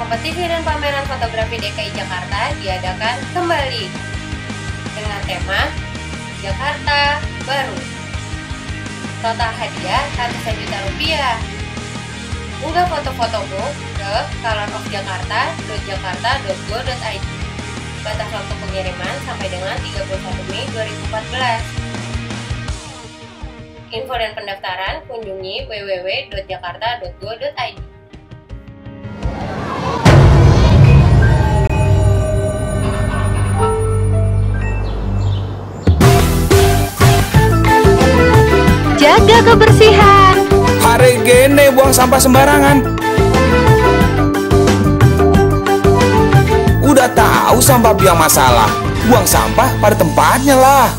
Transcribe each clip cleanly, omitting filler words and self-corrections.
Kompetisi dan pameran fotografi DKI Jakarta diadakan kembali dengan tema Jakarta Baru. Total hadiah ratusan juta rupiah. Unggah foto-fotomu ke colorofjakarta.jakarta.go.id. Batas waktu pengiriman sampai dengan 31 Mei 2014. Info dan pendaftaran kunjungi www.jakarta.go.id. Jaga kebersihan. Hari gini buang sampah sembarangan. Udah tahu sampah biang masalah, buang sampah pada tempatnya lah.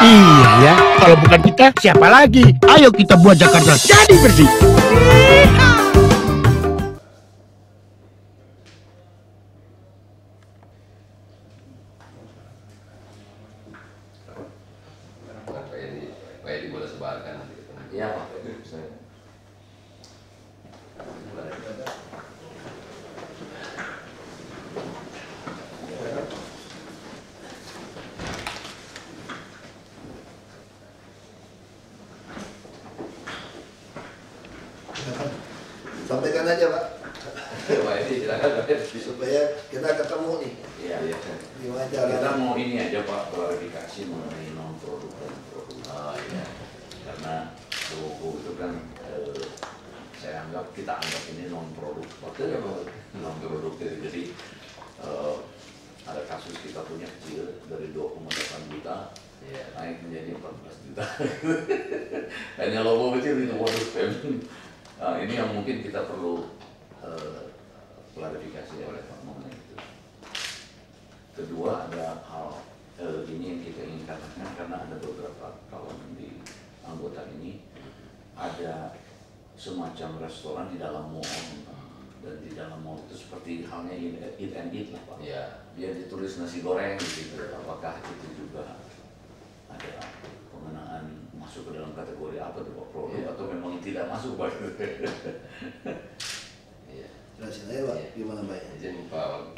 Iya ya, kalau bukan kita siapa lagi? Ayo kita buat Jakarta jadi bersih. Pak Edi boleh sebarkan nanti. Iya Pak. Sampaikan aja Pak. Pak Edi silakan Pak Edi. Supaya kita ketemu nih. Iya iya. Gimana caranya? Kita mau ini aja Pak, klarifikasi mengenai non produk dan produk. Oh iya. Karena logo itu kan saya anggap kita anggap ini non produk. Betul ya Pak. Non produk jadi ada kasus kita punya kecil dari 2,8 juta naik menjadi 14 juta. Hanya logo kecil itu waduh. Nah, ini yang mungkin kita perlu klarifikasi oleh Pak mengenai itu. Kedua ada hal ini yang kita ingin katakan karena ada beberapa kawan di anggota ini ada semacam restoran di dalam mall dan di dalam mall itu seperti halnya eat and eat lah Pak. Iya. Dia ditulis nasi goreng di situ. Apakah itu juga ada pengenaan masuk ke dalam kategori apa tuh Pak, produk atau memang tidak masuk Pak? Iya. Jelasin aja Pak, gimana Pak? Izin Pak.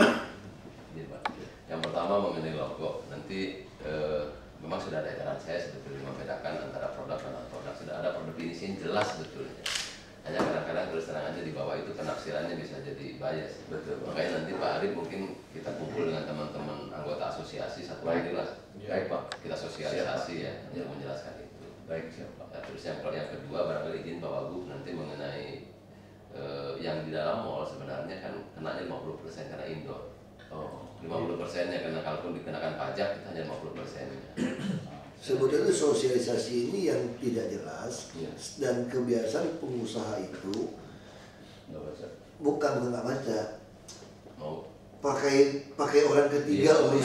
Izin Pak. Yang pertama mengenai logo, nanti memang sudah ada edaran saya sebetulnya membedakan antara produk dan non-produk. Sudah ada definisi yang jelas sebetulnya. Hanya kadang-kadang terus terang aja di bawah itu penafsirannya bisa jadi bias. Betul. Makanya nanti Pak Arif mungkin kita kumpul dengan teman-teman anggota asosiasi satu lagi lah. Baik Pak. Kita sosialisasi ya untuk menjelaskan itu. Baik siapa? Nah, terus yang kedua barangkali izin Pak Wagub nanti mengenai yang di dalam mall sebenarnya kan kenanya 50% karena indoor. Oh, 50%-nya karena kalaupun dikenakan pajak kita hanya 50%-nya. Sebetulnya sosialisasi ini yang tidak jelas dan kebiasaan pengusaha itu nggak baca. bukan nggak baca, Mau pakai orang ketiga urus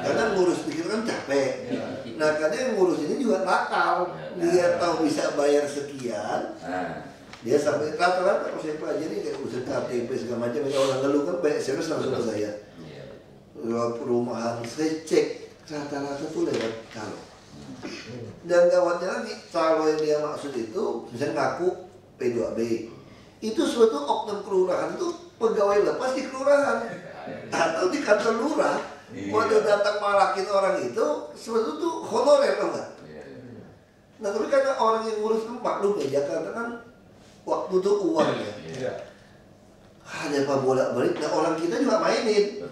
karena ngurus pikir kan capek. Nah karena yang ngurus ini juga nakal, dia tahu bisa bayar sekian, dia sampai rata-rata kalau saya pelajari kayak urusan KTP segala macam, kalau orang ngeluh kan banyak SMS langsung ke saya. Perumahan saya cek rata-rata tuh lewat kalau. Dan gawatnya lagi, kalau yang dia maksud itu misalnya ngaku P2B itu suatu oknum kelurahan itu pegawai lepas di kelurahan atau di kantor lurah. Waktu datang malakin orang itu sebetulnya tuh honorer tau nggak? Nah tapi karena orang yang ngurus kan maklum ya Jakarta kan waktu itu uang ya. Ada apa bolak-balik, nah orang kita juga mainin.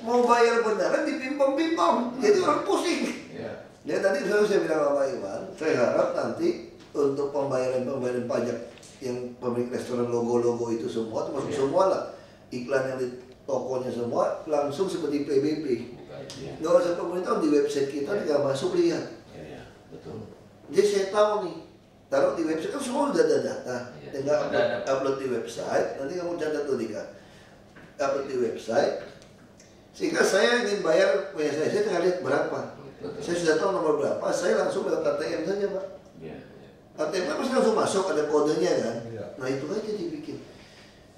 Mau bayar beneran dipimpong-pimpong, jadi orang pusing. Ya tadi saya bilang sama Pak Iwan, saya harap nanti untuk pembayaran pajak yang pemilik restoran logo-logo itu semua, termasuk semua lah iklan yang di tokonya semua langsung seperti PBB. Nggak usah pemerintah di website kita tinggal masuk lihat. Betul. Jadi saya tahu nih, taruh di website kan semua udah ada data, tinggal upload di website. Nanti kamu catat tuh Dika, upload di website. Sehingga saya ingin bayar punya saya tinggal lihat berapa. Saya sudah tahu nomor berapa, saya langsung lewat ATM saja Pak. ATM kan pasti langsung masuk, ada kodenya kan. Nah itu aja dibikin.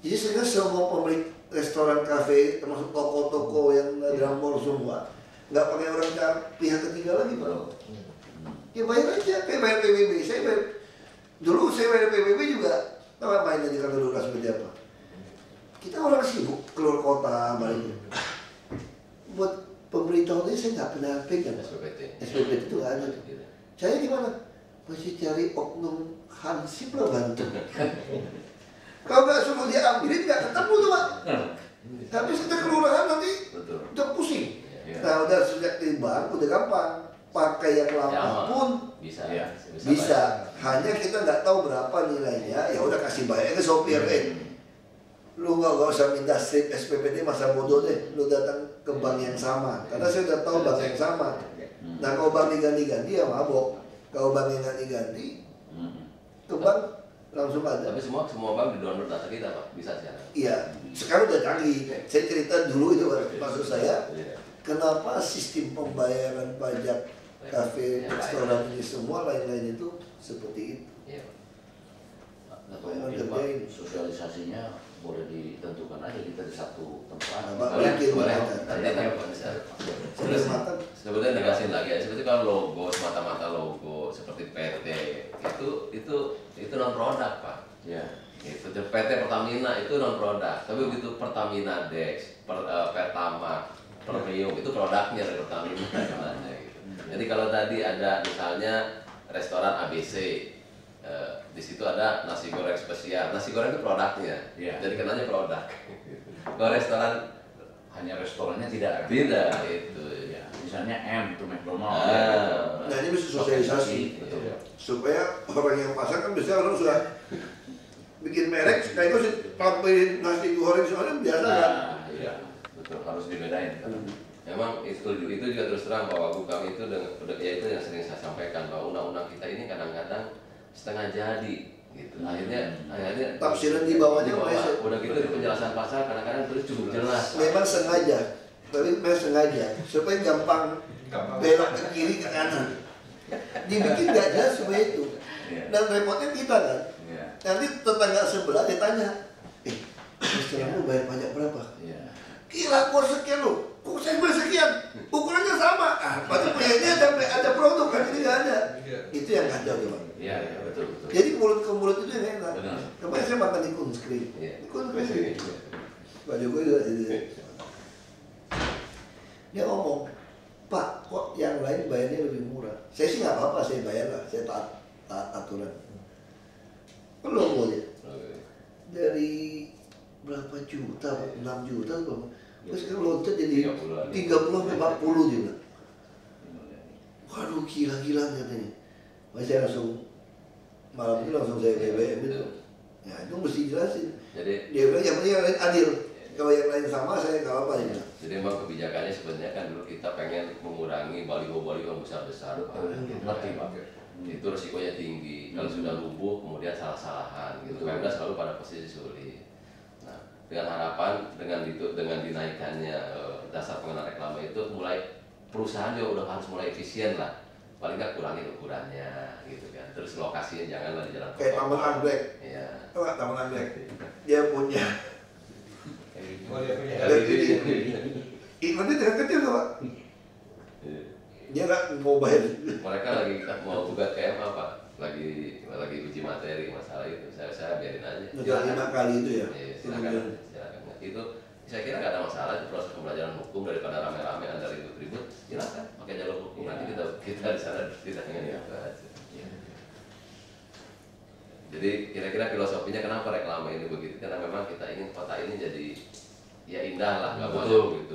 Jadi sehingga semua pemilik restoran, kafe, termasuk toko-toko yang dalam mall semua nggak pakai orang pihak ketiga lagi Pak. Ya bayar aja, kayak bayar PBB. Dulu saya bayar PBB juga, tahu mainnya di kantor lurah seperti apa. kita orang sibuk keluar kota balik. Buat pemberitahuannya saya nggak pernah pegang. SPPT itu nggak ada. Saya gimana? Masih cari oknum hansip lah bantu. Kalau nggak suruh dia ambilin nggak ketemu tuh Pak. Tapi kita kelurahan nanti udah pusing. Nah udah sejak di bank udah gampang. Pakai yang lama pun bisa. Hanya kita nggak tahu berapa nilainya. Ya udah kasih bayar ke sopir. Lu nggak usah minta strip SPPT masa bodoh deh. Lu datang ke bank yang sama. Karena saya udah tahu bank yang sama. Nah kalau bank diganti-ganti ya mabok. Kalau bank yang nggak diganti, ke bank langsung ada. Tapi semua bank di download data kita Pak, bisa sekarang. Iya, sekarang udah canggih. Saya cerita dulu itu maksud saya. Kenapa sistem pembayaran pajak kafe, restoran ini semua lain-lain itu seperti itu? Iya. Atau mungkin Pak, sosialisasinya boleh ditentukan aja kita di satu tempat. Boleh. Sebetulnya negasin lagi. Seperti kalau logo semata-mata logo seperti PT itu non produk Pak. Ya. Itu PT Pertamina itu non produk. Tapi begitu Pertamina Dex, Pertamax, Premium itu produknya dari Pertamina sebenarnya. Jadi kalau tadi ada misalnya restoran ABC, di situ ada nasi goreng spesial. Nasi goreng itu produknya, jadi kenanya produk. Kalau restoran hanya restorannya tidak. Tidak, itu. Ya. Misalnya M itu McDonald. Nah ini bisa sosialisasi, supaya orang yang pasar kan biasanya orang sudah bikin merek, sekaligus tampilin nasi goreng soalnya biasa kan. Iya, betul harus dibedain. Memang itu juga terus terang bahwa kami itu ya itu yang sering saya sampaikan bahwa undang-undang kita ini kadang-kadang setengah jadi gitu. Akhirnya tafsiran di bawahnya udah gitu di penjelasan pasal kadang-kadang terus cukup jelas. Memang sengaja, tapi memang sengaja supaya gampang belok ke kiri ke kanan. Dibikin nggak jelas supaya itu. Dan repotnya kita kan. Nanti tetangga sebelah ditanya, restoran lu bayar pajak berapa? Gila, gua sekian lu. Kok saya bayar sekian? Ukurannya sama. Padahal punyanya ada produk kan ini nggak ada. Itu yang kacau tuh Pak. Iya, betul. Jadi mulut ke mulut itu yang enak. Kemarin saya makan di Kunskrim. Pak Jokowi juga jadi. Dia ngomong, Pak, kok yang lain bayarnya lebih murah? Saya sih nggak apa-apa, saya bayar lah, saya taat aturan. Belum dia. Dari berapa juta, 6 juta Pak. Terus sekarang loncat jadi 30 sampai 40 juga. Waduh gila-gila katanya. Saya langsung malam itu langsung saya BBM itu. Ya itu mesti jelasin. Jadi dia bilang yang penting yang lain adil. Kalau yang lain sama saya nggak apa-apa ya. Jadi memang kebijakannya sebenarnya kan dulu kita pengen mengurangi baliho-baliho yang besar-besar. Ngerti Pak? Itu resikonya tinggi. Kalau sudah lumpuh kemudian salah-salahan gitu. Pemda selalu pada posisi sulit. Nah, dengan harapan dengan dinaikannya dasar pengenaan reklame itu mulai perusahaan juga udah harus mulai efisien lah. Paling nggak kurangi ukurannya gitu kan. Terus lokasinya janganlah di jalan kayak Taman Anggrek. Iya. Tahu nggak Taman Anggrek? Dia punya. Iklannya dengan kecil tuh Pak. Dia nggak mau bayar. Mereka lagi mau buka KM apa? Lagi uji materi masalah itu. Saya biarin aja. Udah 5 kali itu ya. Silakan. Itu saya kira nggak ada masalah itu proses pembelajaran hukum daripada rame-rame Anda ribut-ribut. Silakan pakai jalur hukum nanti kita di sana tidak dengan itu aja. Jadi kira-kira filosofinya kenapa reklame ini begitu? Karena memang kita ingin kota ini jadi ya indah lah, nggak mau gitu.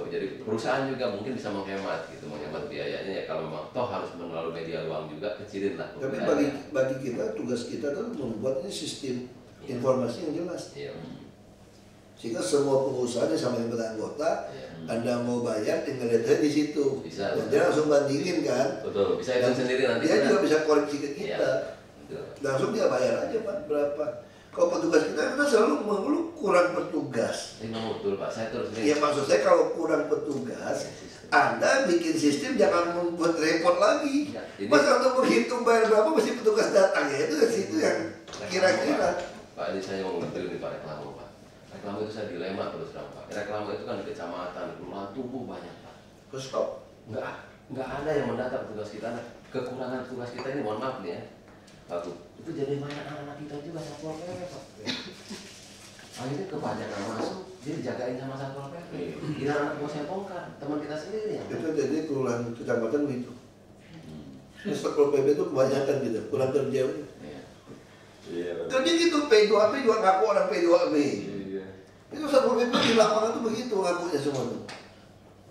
Jadi perusahaan juga mungkin bisa menghemat gitu, menghemat biayanya ya kalau memang toh harus melalui media luang juga kecilin lah. Tapi bagi kita tugas kita kan membuat ini sistem informasi yang jelas. Sehingga semua pengusaha sama yang beranggota, Anda mau bayar tinggal lihat di situ. Bisa. Dan dia langsung bandingin kan. Betul. Bisa hitung sendiri nanti. Dia juga bisa koreksi ke kita. Langsung dia bayar aja Pak berapa. Kalau petugas kita selalu mengeluh kurang petugas. Memang betul Pak. Saya terus. Ya maksud saya kalau kurang petugas, Anda bikin sistem jangan membuat repot lagi. Masa untuk menghitung bayar berapa mesti petugas datang ya itu situ yang kira-kira. Pak ini saya mau ngerti nih Pak reklame Pak. Reklame itu saya dilema terus terang Pak. Reklame itu kan di kecamatan, kelurahan tumbuh banyak Pak. Terus stop. Nggak ada yang mendata petugas kita. Kekurangan tugas kita ini mohon maaf nih ya. Pak itu jadi banyak anak-anak kita juga satpol pp Pak. akhirnya kebanyakan masuk, dia dijagain sama Satpol PP. Giliran mau saya bongkar, teman kita sendiri yang Itu jadi kelurahan kecamatan gitu. Satpol PP itu kebanyakan gitu, kurang kerja. Kerja gitu, P2P juga ngaku orang P2P. Itu Satpol PP di lapangan tuh begitu ngakunya semua tuh.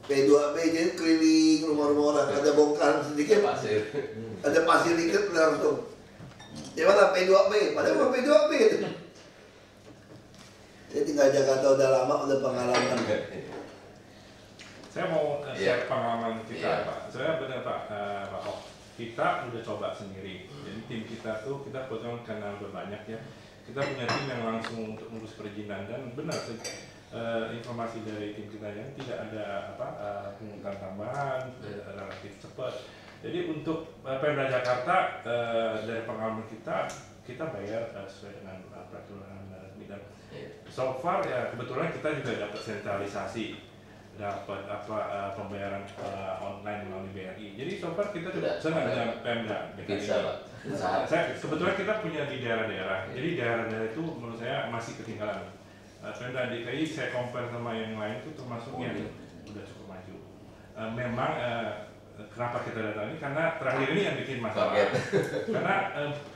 P2P jadi keliling rumah-rumah orang, ada bongkaran sedikit, ada pasir dikit langsung. Ya mana P2P, padahal bukan P2P gitu. Saya tinggal Jakarta udah lama, udah pengalaman. Saya mau share pengalaman kita, Pak. Saya benar Pak, Pak Ok. Kita udah coba sendiri. Jadi tim kita tuh, kita kebetulan kenal berbanyak ya. Kita punya tim yang langsung untuk ngurus perizinan dan benar sih. Informasi dari tim kita yang tidak ada pungutan tambahan, relatif cepat. Jadi untuk Pemda Jakarta dari pengalaman kita bayar sesuai dengan peraturan resmi dan so far ya kebetulan kita juga dapat sentralisasi, dapat pembayaran online melalui BRI. Jadi so far kita juga senang dengan Pemda. Kebetulan kita punya di daerah-daerah. Jadi daerah-daerah itu menurut saya masih ketinggalan. Pemda DKI saya compare sama yang lain itu termasuk yang udah cukup maju. Memang kenapa kita datang ini karena terakhir ini yang bikin masalah. Karena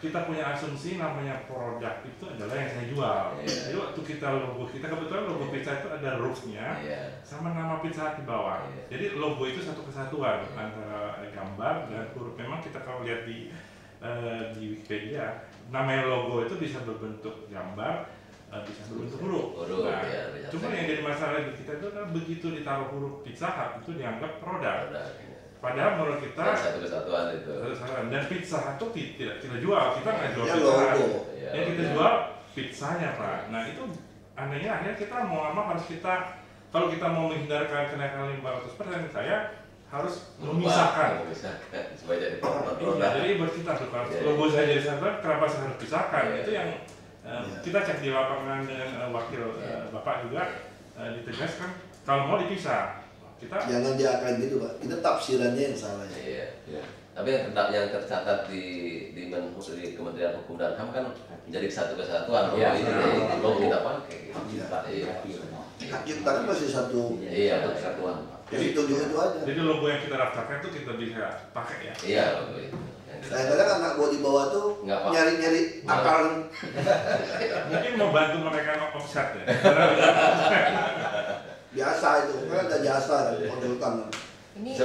kita punya asumsi namanya produk itu adalah yang saya jual. Jadi waktu kita logo kita kebetulan logo pizza itu ada roofnya sama nama Pizza Hut di bawah. Jadi logo itu satu kesatuan antara gambar dan huruf. Memang kita kalau lihat di Wikipedia namanya logo itu bisa berbentuk gambar, bisa berbentuk huruf. Nah, cuma yang jadi masalah di kita itu kan begitu ditaruh huruf Pizza Hut itu dianggap produk. Padahal menurut kita satu kesatuan itu. Dan Pizza Hut itu tidak kita jual, kita nggak jual Pizza Hut. Yang kita jual pizzanya Pak. Nah itu anehnya akhirnya kita mau lama harus kita kalau kita mau menghindarkan kenaikan 500%, saya harus memisahkan. Supaya jadi produk. Jadi buat kita tuh kalau logo saya jadi satu, kenapa saya harus pisahkan? Itu yang kita cek di lapangan dengan wakil Bapak juga ditegaskan kalau mau dipisah. Kita jangan diakan gitu Pak, kita tafsirannya yang salah ya. Tapi yang tercatat di Kementerian Hukum dan HAM kan menjadi satu kesatuan. Logo kita pakai. Hak cipta kan masih satu kesatuan. Jadi itu aja. Jadi logo yang kita daftarkan itu kita bisa pakai ya. Iya logo itu. Kadang-kadang anak gua di bawah tuh nyari-nyari akal. Mungkin mau bantu mereka offset ya. Biasa itu, kan ada jasa dan konsultan. Ini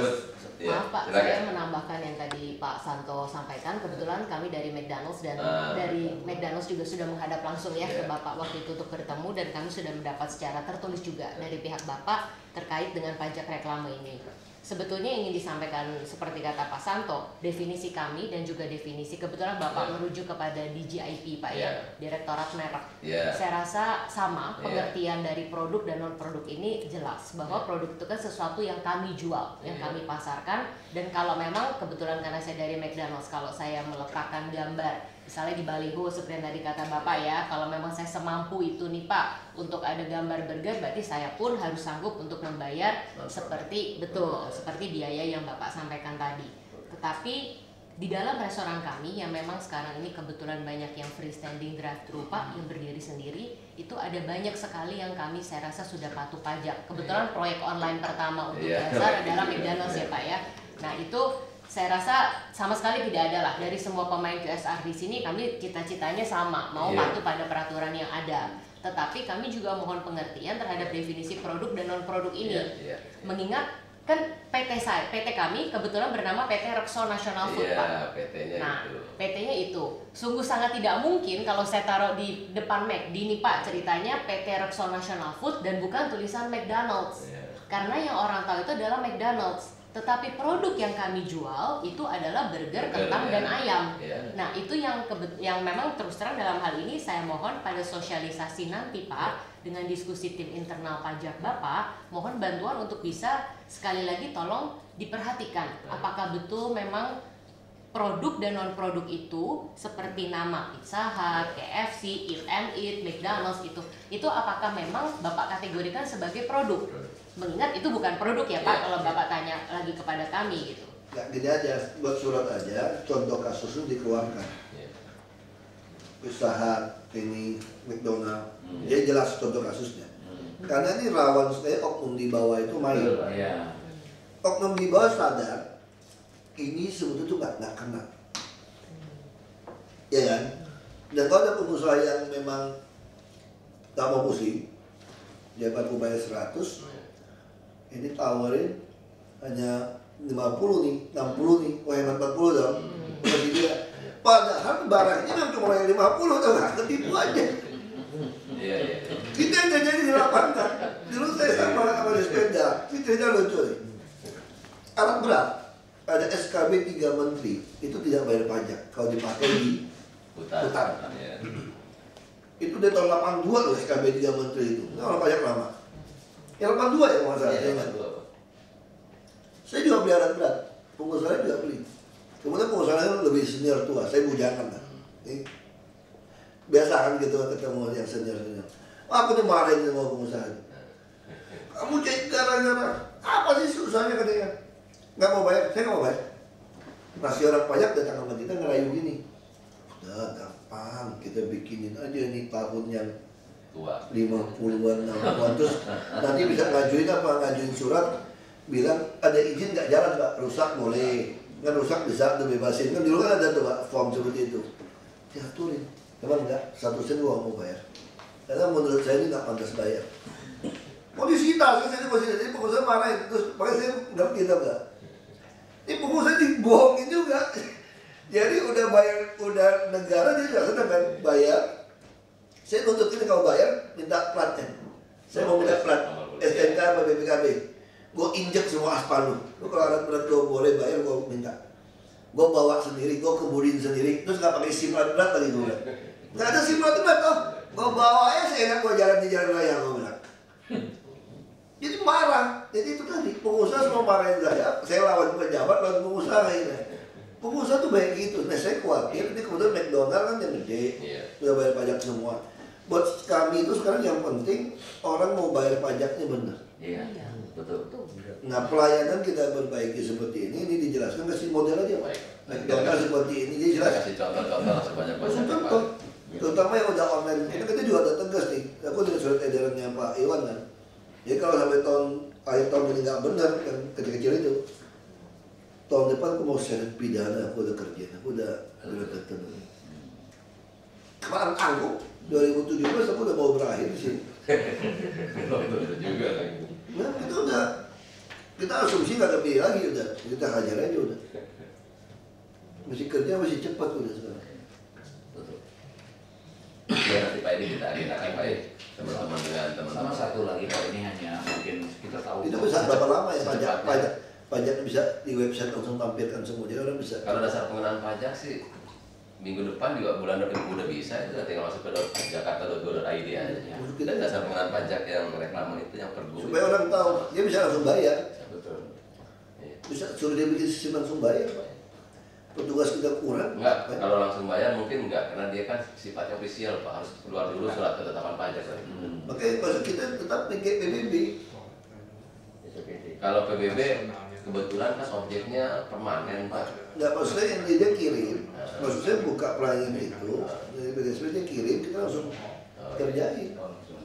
maaf Pak, saya menambahkan yang tadi Pak Santo sampaikan. Kebetulan kami dari McDonald's dan dari McDonald's juga sudah menghadap langsung ya ke Bapak waktu itu untuk bertemu, dan kami sudah mendapat secara tertulis juga dari pihak Bapak terkait dengan pajak reklame ini. Sebetulnya ingin disampaikan seperti kata Pak Santo, definisi kami dan juga definisi kebetulan Bapak merujuk kepada DJIP Pak ya, Direktorat Merek. Saya rasa sama pengertian dari produk dan non produk ini jelas bahwa produk itu kan sesuatu yang kami jual, yang kami pasarkan, dan kalau memang kebetulan karena saya dari McDonald's, kalau saya meletakkan gambar misalnya di baliho seperti yang tadi kata Bapak ya, kalau memang saya semampu itu nih Pak untuk ada gambar burger, berarti saya pun harus sanggup untuk membayar seperti biaya yang Bapak sampaikan tadi. Tetapi di dalam restoran kami yang memang sekarang ini kebetulan banyak yang freestanding drive-thru Pak yang berdiri sendiri, itu ada banyak sekali yang kami saya rasa sudah patuh pajak. Kebetulan proyek online pertama untuk dasar adalah McDonald's ya Pak ya. Nah itu saya rasa sama sekali tidak ada lah dari semua pemain QSR di sini, kami cita-citanya sama, mau patuh pada peraturan yang ada. Tetapi kami juga mohon pengertian terhadap definisi produk dan non produk ini. Mengingat kan PT kami kebetulan bernama PT Rekso National Food Pak. PT-nya itu sungguh sangat tidak mungkin kalau saya taruh di depan McD ini Pak ceritanya PT Rekso National Food dan bukan tulisan McDonald's. Karena yang orang tahu itu adalah McDonald's. Tetapi produk yang kami jual itu adalah burger, kentang, dan ayam. Nah itu yang memang terus terang dalam hal ini saya mohon pada sosialisasi nanti Pak, dengan diskusi tim internal pajak Bapak, mohon bantuan untuk bisa sekali lagi tolong diperhatikan apakah betul memang produk dan non produk itu seperti nama Pizza Hut, KFC, Eat and Eat, McDonald's itu apakah memang Bapak kategorikan sebagai produk? Mengingat itu bukan produk ya Pak, kalau Bapak tanya lagi kepada kami gitu. Nggak gini aja, buat surat aja, contoh kasus itu dikeluarkan. usaha ini McDonald, jadi jelas contoh kasusnya. Karena ini rawan sekali oknum di bawah itu main. Oknum di bawah sadar ini sebetulnya tuh nggak kena, ya kan? Dan kalau ada pengusaha yang memang nggak mau pusing, dia baru bayar 100, ini tawarin hanya 50 nih, 60 nih, wah hemat 40 dong. Jadi dia, padahal barangnya kan cuma bayar 50, tuh nggak ketipu aja. Kita yang jadi di lapangan. Dulu saya sama di sepeda, fiturnya lucu nih. Alat berat, ada SKB 3 menteri, itu tidak bayar pajak kalau dipakai di hutan. Itu dari tahun 82 loh SKB 3 menteri itu, nggak orang pajak lama. Yang 82 ya masalah saya ingat. Saya juga beli alat berat, pengusaha juga beli. Kemudian pengusaha lebih senior tua, saya bujangan lah. Biasa kan gitu ketemu yang senior-senior. Aku dimarahin sama pengusaha. Kamu cek gara-gara apa sih susahnya katanya? Nggak mau bayar, saya nggak mau bayar. Masih orang pajak datang sama kita ngerayu gini. Udah gampang, kita bikinin aja nih tahun yang 50-an, 60-an. Terus nanti bisa ngajuin surat bilang ada izin nggak jalan Pak, rusak boleh. Kan rusak bisa dibebasin. Kan dulu kan ada tuh Pak form seperti itu. Diaturin. Emang enggak, 1 sen gua mau bayar. Karena menurut saya ini nggak pantas bayar. Mau disita, saya masih jadi pengusaha marahin. Terus makanya saya ngerti enggak. Ini pengusaha dibohongin juga. Jadi udah bayar, udah negara dia juga senang kan bayar. Saya nuntut ini kalau bayar minta platnya. Saya mau minta plat STNK atau BPKB. Gue injek semua aspal lu kalau alat berat lo boleh bayar, gue minta. Gue bawa sendiri, gue kemudian sendiri. Terus nggak pakai SIM berat lagi gue bilang. Nggak ada SIM berat oh. Gue bawa aja seenak gue jalan di jalan raya gue bilang. Jadi marah. Jadi itu tadi pengusaha semua marahin saya lawan pejabat, lawan pengusaha ini. Pengusaha tuh banyak gitu. Nah saya khawatir ini kemudian McDonald kan yang gede, udah bayar pajak semua. Buat kami itu sekarang yang penting orang mau bayar pajaknya benar. Iya, betul. Nah pelayanan kita perbaiki seperti ini dijelaskan, kasih model aja Pak. McDonald seperti ini dijelaskan. Kasih contoh-contoh sebanyak-banyak. Contoh, terutama yang udah online. Ini kita juga ada tegas nih. Aku dengan surat edarannya Pak Iwan kan. Jadi kalau sampai akhir tahun ini nggak benar kan kecil-kecil itu, tahun depan aku mau seret pidana, aku udah kerja, aku udah ketemu. Kemarin aku 2017 aku udah mau berakhir di sini. Juga lagi. Nah, kita asumsi nggak kepilih lagi udah, kita hajar aja udah. Masih kerja masih cepat udah sekarang. Ya nanti Pak ini kita agendakan Pak teman-teman dengan teman-teman. Sama satu lagi Pak, ini hanya mungkin kita tahu. Itu bisa berapa lama ya pajak bisa di website langsung tampilkan semua, jadi orang bisa. Kalau dasar pengenaan pajak sih minggu depan juga bulan depan udah bisa, itu tinggal masuk ke jakarta.go.id aja. Dan dasar pengenaan pajak yang reklaman itu yang perlu. Supaya orang tahu, dia bisa langsung bayar. Betul. Bisa suruh dia bikin sistem langsung bayar Pak. Petugas kita kurang. Enggak, kalau langsung bayar mungkin enggak, karena dia kan sifatnya ofisial Pak, harus keluar dulu surat ketetapan pajak. Makanya maksud kita tetap pakai PBB. Kalau PBB kebetulan kan objeknya permanen Pak. Nggak, maksudnya yang dia kirim, maksud saya buka pelayanan itu, dari PDSP dia kirim, kita langsung kerjain.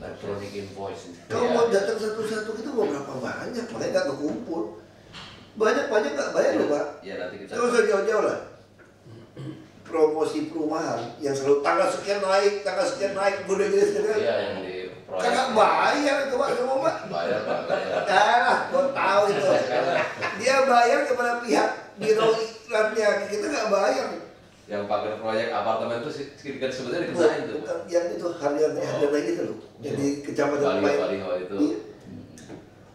Electronic invoice. Kalau mau datang satu-satu kita mau berapa banyak, makanya nggak kekumpul. Banyak nggak bayar loh Pak. Ya nanti kita. Nggak usah jauh-jauh lah. Promosi perumahan yang selalu tanggal sekian naik, gede sekian. Iya yang di proyek. Kagak bayar itu Pak semua Pak. Bayar Pak, bayar. Nah, gue tahu itu. Dia bayar kepada pihak biro iklannya, kita nggak bayar. Yang pakai proyek apartemen itu sekitar sebetulnya dikerjain tuh. Bukan yang itu harga gitu loh. Jadi kecamatan Baliho itu. Iya.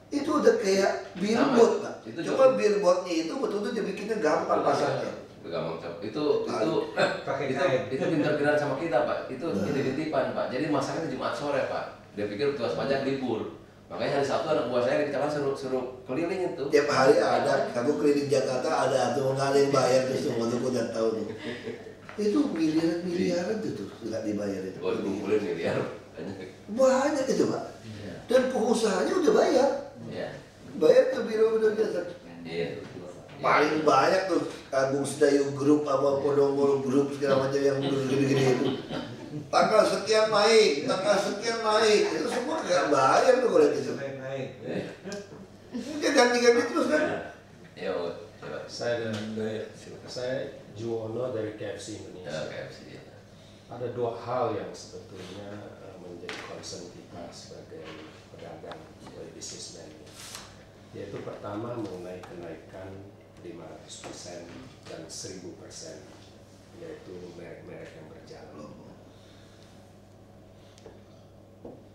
Itu udah kayak billboard Pak. Cuma billboardnya itu betul-betul dibikinnya gampang pasarnya. Gampang itu pintar-pintar sama kita Pak. Itu titipan Pak. Jadi masaknya Jumat sore Pak. Dia pikir tugas pajak libur. Makanya hari Sabtu anak buah saya di kecamatan suruh keliling itu. Tiap hari ada, aku keliling Jakarta ada tuh nggak ada yang bayar terus semua tuh udah tahu nih. Itu miliaran tuh nggak dibayar itu. Oh dikumpulin miliar banyak itu Pak. Dan pengusahanya udah bayar. Iya. Bayar ke biro biasa. Iya. paling banyak tuh Agung Sedayu Group apa Podomoro Group segala macam yang gede-gede itu. Tanggal sekian naik, itu semua nggak bayar tuh kalau itu. Mungkin ganti-ganti terus kan? Ya, coba. Saya Juwono dari KFC Indonesia. Ada dua hal yang sebetulnya menjadi concern kita sebagai pedagang, sebagai bisnismen. Yaitu pertama mengenai kenaikan 500% dan 1000%, yaitu merek-merek yang berjalan.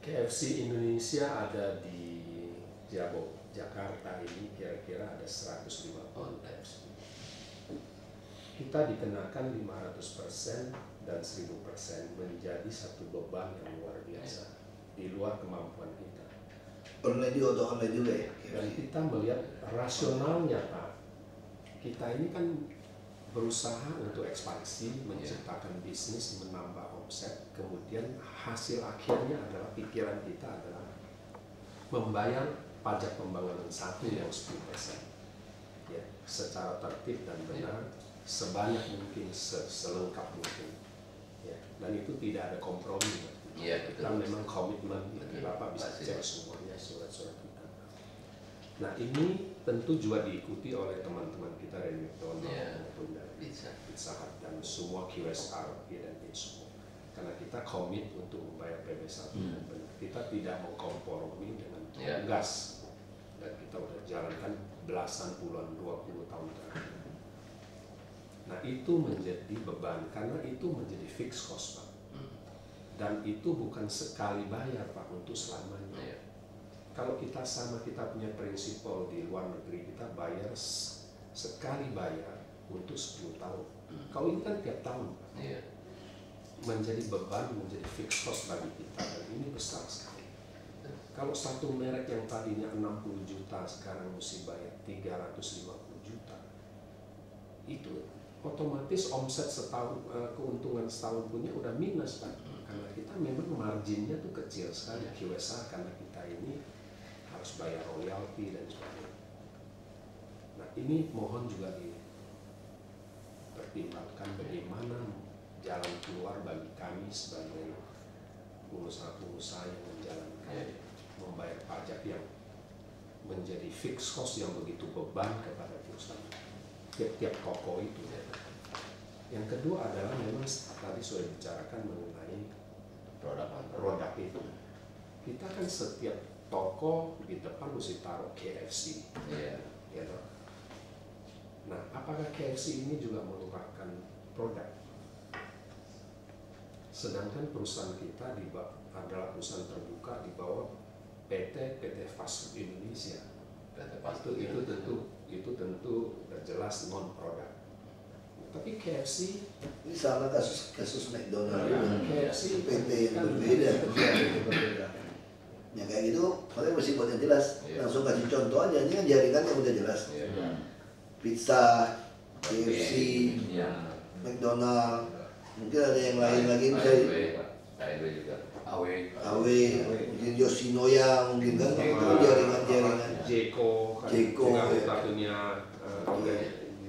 KFC Indonesia ada di Jakarta ini kira-kira ada 150 KFC. Kita dikenakan 500% dan 1000% menjadi satu beban yang luar biasa di luar kemampuan kita. Online juga ya. Dan kita melihat rasionalnya Pak, kita ini kan berusaha untuk ekspansi, menciptakan bisnis, menambah omset, kemudian hasil akhirnya adalah pikiran kita adalah membayar pajak pembangunan satu yang 10%, ya, secara tertib dan benar, sebanyak mungkin, selengkap mungkin, ya, dan itu tidak ada kompromi. Kita memang komitmen, Bapak bisa cek semuanya surat-surat kita. Nah ini tentu juga diikuti oleh teman-teman kita dari McDonald's maupun dari Pizza Hut dan semua QSR dan semua. Karena kita komit untuk membayar PB1 dan benar. Kita tidak mau kompromi dengan tugas dan kita udah jalankan belasan puluhan 20 tahun terakhir. Nah itu menjadi beban karena itu menjadi fixed cost Pak. Dan itu bukan sekali bayar Pak untuk selamanya. Kalau kita punya prinsipal di luar negeri, kita bayar sekali bayar untuk 10 tahun. Kalau ini kan tiap tahun Pak. Menjadi beban, menjadi fixed cost bagi kita dan ini besar sekali. Kalau satu merek yang tadinya 60 juta sekarang mesti bayar 350 juta, itu otomatis omset setahun, keuntungan setahun punya udah minus Pak. Karena kita memang marginnya tuh kecil sekali QSA karena kita ini harus bayar royalti dan sebagainya. Nah ini mohon juga dipertimbangkan bagaimana jalan keluar bagi kami sebagai pengusaha-pengusaha yang menjalankan membayar pajak yang menjadi fixed cost yang begitu beban kepada perusahaan tiap-tiap toko itu. Yang kedua adalah memang tadi sudah bicarakan mengenai produk itu. Kita kan setiap toko di depan mesti taruh KFC. Ya, nah, apakah KFC ini juga mengeluarkan produk? Sedangkan perusahaan kita adalah perusahaan terbuka di bawah PT Fast Food Indonesia. Itu tentu jelas non produk. Tapi KFC ini sama kasus McDonald KFC PT yang berbeda. Ya kayak gitu, makanya mesti buat yang jelas. Langsung kasih contoh aja, ini kan jaringan yang udah jelas. Pizza, KFC, McDonald, mungkin ada yang lain lagi AW, mungkin Yoshinoya, mungkin kan jaringan-jaringan. Jeko satunya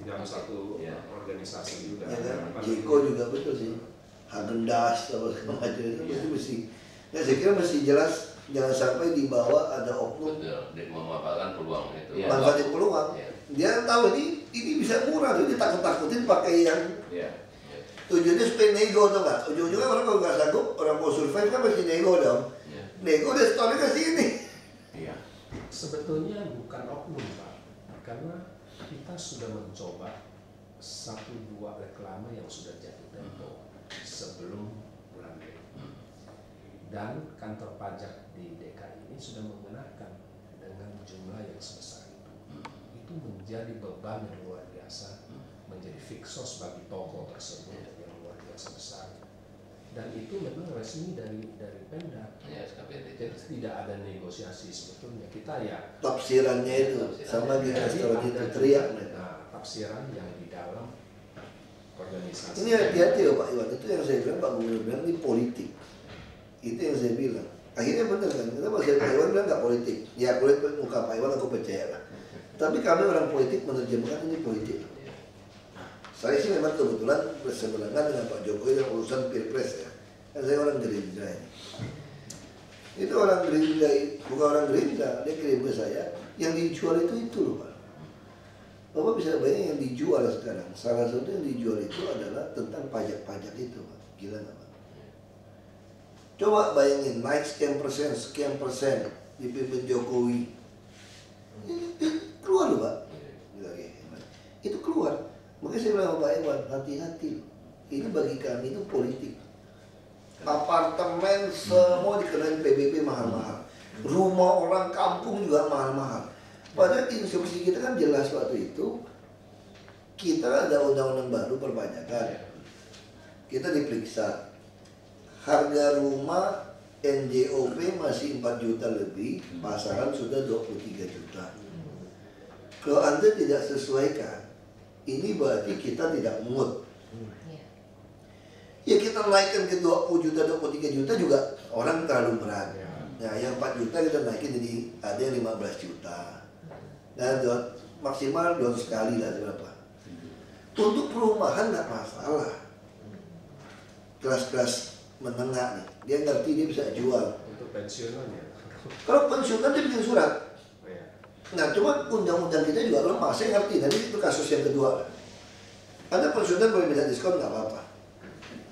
dalam satu organisasi juga. Ya kan? Jeko juga betul sih. Haagen-Dazs apa segala macam itu mesti. Ya saya kira mesti jelas, jangan sampai dibawa ada oknum. Memanfaatkan peluang itu. Manfaatin peluang. Dia tahu ini bisa murah, dia ditakut-takutin pakai yang tujuannya supaya nego tuh nggak. Ujung-ujungnya orang kalau nggak sanggup, orang mau survive kan pasti nego dong. Nego udah store ke sini. Sebetulnya bukan oknum Pak, karena kita sudah mencoba 1-2 reklame yang sudah jatuh tempo sebelum bulan Mei. Dan kantor pajak di DKI ini sudah menggunakan dengan jumlah yang sebesar itu. Itu menjadi beban yang luar biasa, menjadi fixed cost bagi toko tersebut yang luar biasa besar. Dan itu memang resmi dari Pemda. Jadi tidak ada negosiasi sebetulnya. Kita ya tafsirannya itu sama di restoran itu teriak. Nah, tafsiran yang di dalam organisasi. Ini hati-hati loh Pak Iwan, itu yang saya bilang Pak Gubernur bilang ini politik. Itu yang saya bilang. Akhirnya benar kan, kenapa saya Pak Iwan bilang nggak politik. Ya kulit muka Pak Iwan aku percaya lah. Tapi kami orang politik menerjemahkan ini politik. Saya sih memang kebetulan berseberangan dengan Pak Jokowi dalam urusan pilpres ya. Kan saya orang Gerindra ini. Itu orang Gerindra, bukan orang Gerindra, dia kirim ke saya. Yang dijual itu loh Pak. Bapak bisa bayangin yang dijual sekarang. Salah satu yang dijual itu adalah tentang pajak-pajak itu Pak. Gila nggak Pak? Coba bayangin naik sekian persen dipimpin Jokowi. Ini keluar loh Pak. Itu keluar. Makanya saya bilang Pak Iwan, hati-hati. Ini bagi kami itu politik. Apartemen semua dikenain PBB mahal-mahal. Rumah orang kampung juga mahal-mahal. Padahal instruksi kita kan jelas waktu itu. Kita ada undang-undang baru perpajakan. Kita diperiksa. Harga rumah NJOP masih 4 juta lebih, pasaran sudah 23 juta. Kalau Anda tidak sesuaikan, ini berarti kita tidak mood. Ya kita naikkan ke 20 juta, 23 juta juga orang terlalu berat. Nah yang 4 juta kita naikin jadi ada yang 15 juta. Dan maksimal 200 kali lah berapa. Untuk perumahan nggak masalah. Kelas-kelas menengah nih, dia ngerti dia bisa jual. Untuk pensiunan ya? Kalau pensiunan dia bikin surat. Nah, cuma undang-undang kita juga lemah. Saya ngerti. Nanti itu kasus yang kedua. Anda pensiunan boleh minta diskon nggak apa-apa.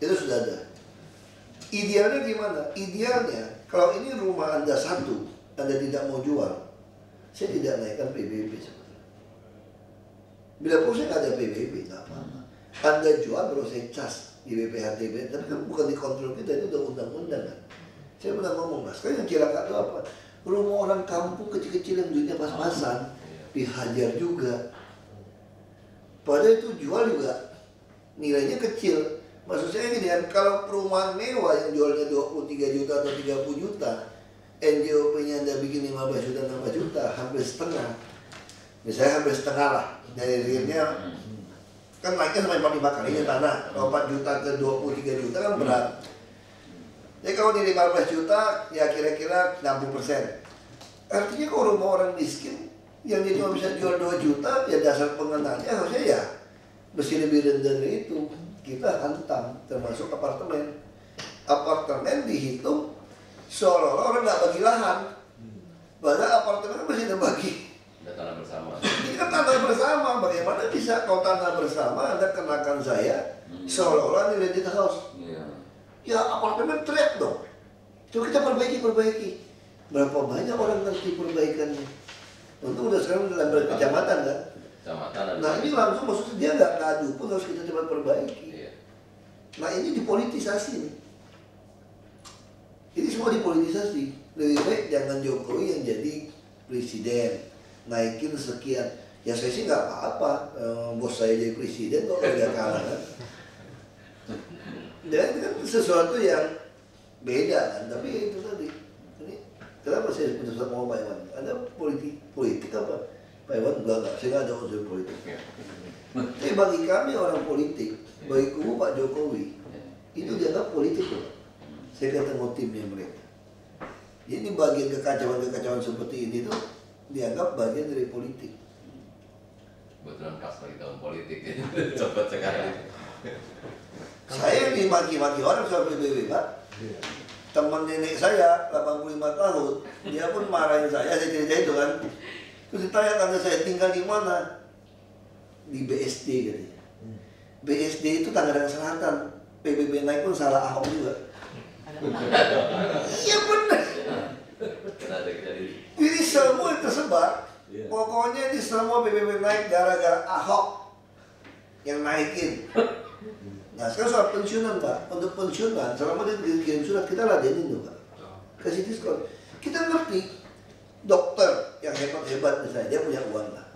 Itu sudah ada. Idealnya gimana? Idealnya kalau ini rumah Anda satu, Anda tidak mau jual, saya tidak naikkan PBB sebetulnya. Bila pun saya nggak ada PBB, nggak apa-apa. Anda jual baru saya cas di BPHTB, tapi kan bukan dikontrol kita, itu udah undang-undang kan. Saya pernah ngomong, mas, sekarang yang cilaka itu apa? Rumah orang kampung kecil-kecil yang duitnya pas-pasan dihajar juga. Padahal itu jual juga nilainya kecil. Maksud saya gini kan, kalau perumahan mewah yang jualnya 23 juta atau 30 juta, NJOP-nya Anda bikin 15 juta, 16 juta, hampir setengah. Misalnya hampir setengah lah. Dari realnya kan naiknya sampai 45 kalinya tanah. Kalau 4 juta ke 23 juta kan berat. Jadi kalau di 15 juta, ya kira-kira 60%. Artinya kalau rumah orang miskin, yang dia cuma bisa jual 2 juta, ya dasar pengenalnya harusnya ya mesti lebih rendah dari itu. Kita hantam, termasuk apartemen. Apartemen dihitung seolah-olah orang nggak bagi lahan. Padahal apartemen kan masih ada bagi. Ada tanah bersama. Ini kan tanah bersama. Bagaimana bisa kalau tanah bersama Anda kenakan saya seolah-olah ini rented house? Ya apartemen teriak dong. Coba kita perbaiki. Berapa banyak orang ngerti perbaikannya? Untung udah sekarang udah level kecamatan kan? Nah ini langsung maksudnya dia nggak ngadu pun harus kita cepat perbaiki. Nah ini dipolitisasi nih. Ini semua dipolitisasi. Lebih baik jangan Jokowi yang jadi presiden, naikin sekian. Ya saya sih nggak apa-apa, bos saya jadi presiden kok udah kalah kan. Dan itu kan sesuatu yang beda kan, tapi itu tadi. Ini kenapa saya putus sama Pak Iwan? Ada politik apa? Pak Iwan enggak, saya nggak ada unsur politik. Tapi bagi kami orang politik, bagi kubu Pak Jokowi, itu dianggap politik loh. Saya ketemu timnya mereka. Ini bagian kekacauan seperti ini tuh dianggap bagian dari politik. Kebetulan pas lagi tahun politik ya, cepet sekali. Saya dimaki-maki orang soal PBB, Pak. Teman nenek saya 85 tahun, dia pun marahin saya cerita itu kan. Terus ditanya tanda saya tinggal di mana? Di BSD katanya. BSD itu Tangerang Selatan. PBB naik pun salah Ahok juga. Iya benar. Ini semua tersebar. Pokoknya ini semua PBB naik gara-gara Ahok yang naikin. Nah sekarang soal pensiunan Pak, untuk pensiunan selama dia dikirim surat kita ladenin tuh Pak, kasih diskon. Kita ngerti dokter yang hebat-hebat misalnya dia punya uang lah,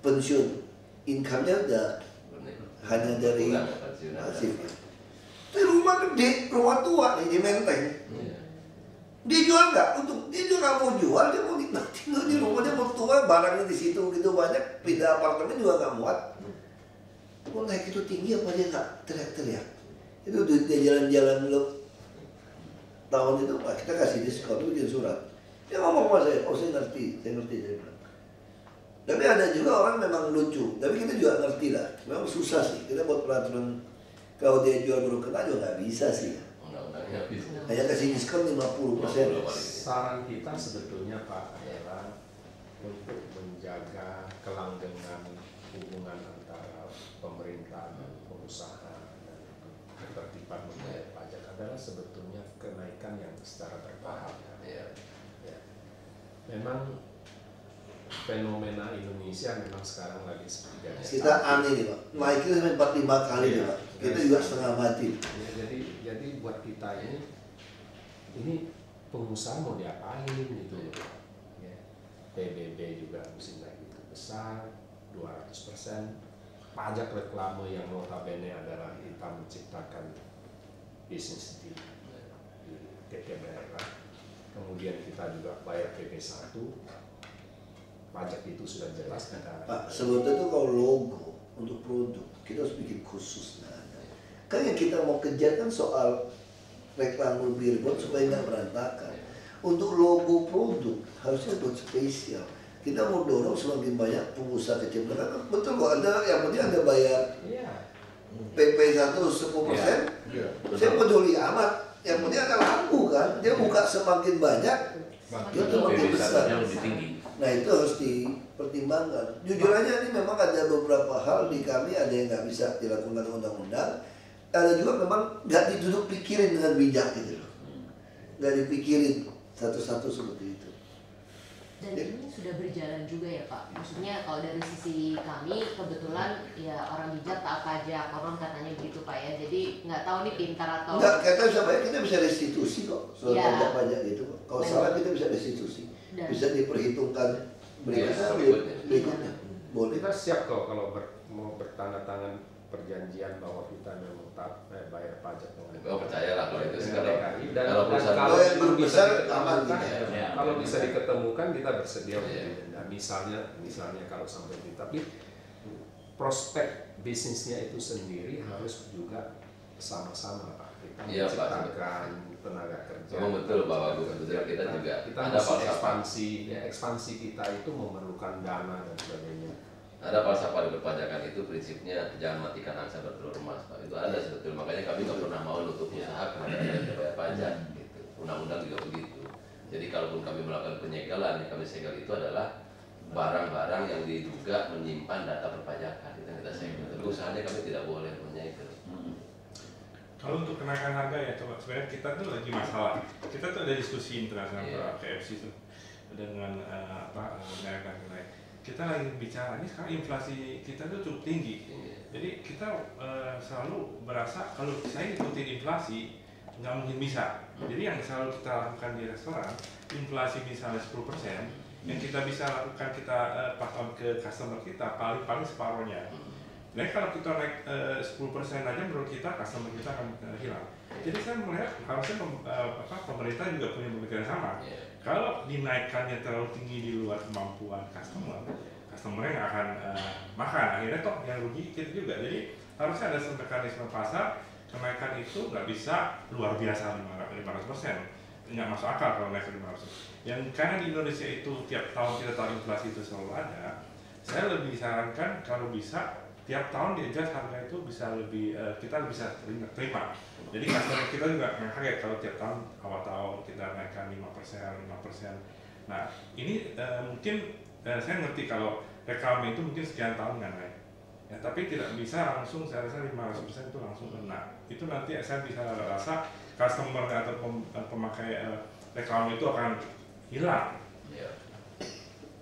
pensiun, income-nya udah hanya dari pasif. Tapi rumah gede, rumah tua nih di Menteng, dia jual nggak? Untuk dia juga nggak mau jual, dia mau tinggal di rumah, dia mau tua, barangnya di situ gitu banyak, pindah apartemen juga nggak muat. Oh naik itu tinggi apa dia nggak teriak-teriak? Itu dia jalan-jalan lo tahun itu Pak, kita kasih diskon, bikin surat. Dia ngomong sama saya, oh saya ngerti, saya bilang. Tapi ada juga orang memang lucu, tapi kita juga ngerti lah. Memang susah sih, kita buat peraturan kalau dia jual baru kena juga nggak bisa sih. Undang-undangnya bisa. Hanya kasih diskon 50%. Saran kita sebetulnya Pak adalah untuk menjaga kelanggengan hubungan antara pemerintah dan pengusaha dan ketertiban membayar pajak adalah sebetulnya kenaikan yang secara bertahap. Ya. Memang fenomena Indonesia memang sekarang lagi seperti biasa. Kita aneh nih Pak, naiknya sampai 45 kali nih Pak. Kita juga setengah mati. Ya, jadi buat kita ini pengusaha mau diapain gitu ya. PBB juga mesti naik itu besar 200%. Pajak reklame yang notabene adalah kita menciptakan bisnis di TPBR. Kemudian kita juga bayar PP1. Pajak itu sudah jelas kita. Pak, sebetulnya itu kalau logo untuk produk kita harus bikin khusus. Kan yang kita mau kejar kan soal reklame billboard supaya nggak berantakan. Untuk logo produk harusnya buat spesial. Kita mau dorong semakin banyak pengusaha kecil. Karena betul kok ada yang penting ada bayar PP1 10%. Saya peduli amat. Yang penting ada lampu kan. Dia buka semakin banyak, dia tuh makin besar. Lebih tinggi. Nah itu harus dipertimbangkan. Jujur aja ini memang ada beberapa hal di kami ada yang nggak bisa dilakukan undang-undang. Ada juga memang nggak diduduk pikirin dengan bijak gitu loh. Nggak dipikirin satu-satu seperti itu. Dan ini sudah berjalan juga ya Pak. Maksudnya kalau dari sisi kami kebetulan ya orang bijak tak pajak, orang katanya begitu Pak ya. Jadi nggak tahu nih pintar atau nggak, kita bisa bayar, kita bisa restitusi kok soal pajak gitu. Kalau salah kita bisa restitusi, bisa diperhitungkan berikutnya. Boleh. Kita siap kok kalau mau bertanda tangan perjanjian bahwa kita memang bayar pajak dengan Percayalah kalau itu DKI. Dan kalau yang berbesar aman kalau bisa diketemukan kita bersedia untuk didenda. Misalnya kalau sampai itu, tapi prospek bisnisnya itu sendiri harus juga sama-sama Pak. Kita menciptakan tenaga kerja. Memang betul Bapak Gubernur, kita juga ada ekspansi kita itu memerlukan dana dan sebagainya. Ada falsafah di perpajakan itu prinsipnya jangan matikan angsa bertelur emas Pak. Itu ada sebetulnya, makanya kami nggak pernah mau nutup usaha karena ada bayar pajak gitu. Undang-undang juga begitu. Jadi kalaupun kami melakukan penyegelan, yang kami segel itu adalah barang-barang yang diduga menyimpan data perpajakan. Itu yang kita segel. Tapi usahanya kami tidak boleh menyegel. Kalau untuk kenaikan harga ya coba sebenarnya kita tuh lagi masalah. Kita tuh ada diskusi internasional KFC tuh dengan menaikkan nilai. Kita lagi bicara ini sekarang inflasi kita tuh cukup tinggi. Jadi kita selalu berasa kalau saya ikutin inflasi nggak mungkin bisa. Jadi yang selalu kita lakukan di restoran, inflasi misalnya 10%, yang kita bisa lakukan kita pass on ke customer kita paling separuhnya. Nah kalau kita naik 10% aja menurut kita customer kita akan hilang. Jadi saya melihat harusnya pemerintah juga punya pemikiran sama. Kalau dinaikkannya terlalu tinggi di luar kemampuan customer-nya nggak akan makan. Akhirnya toh yang rugi kita juga. Jadi harusnya ada mekanisme pasar, kenaikan itu nggak bisa luar biasa 500%. Nggak masuk akal kalau naik ke 500%. Yang karena di Indonesia itu tiap tahun kita tahu inflasi itu selalu ada, saya lebih sarankan kalau bisa tiap tahun di-adjust harga itu bisa lebih kita bisa terima. Jadi customer kita juga nggak kaget kalau tiap tahun awal tahun kita naikkan 5%. Nah ini mungkin saya ngerti kalau reklame itu mungkin sekian tahun nggak naik. Ya, tapi tidak bisa langsung saya rasa 500% itu langsung kena. Itu nanti saya bisa rasa customer atau pemakai reklame itu akan hilang.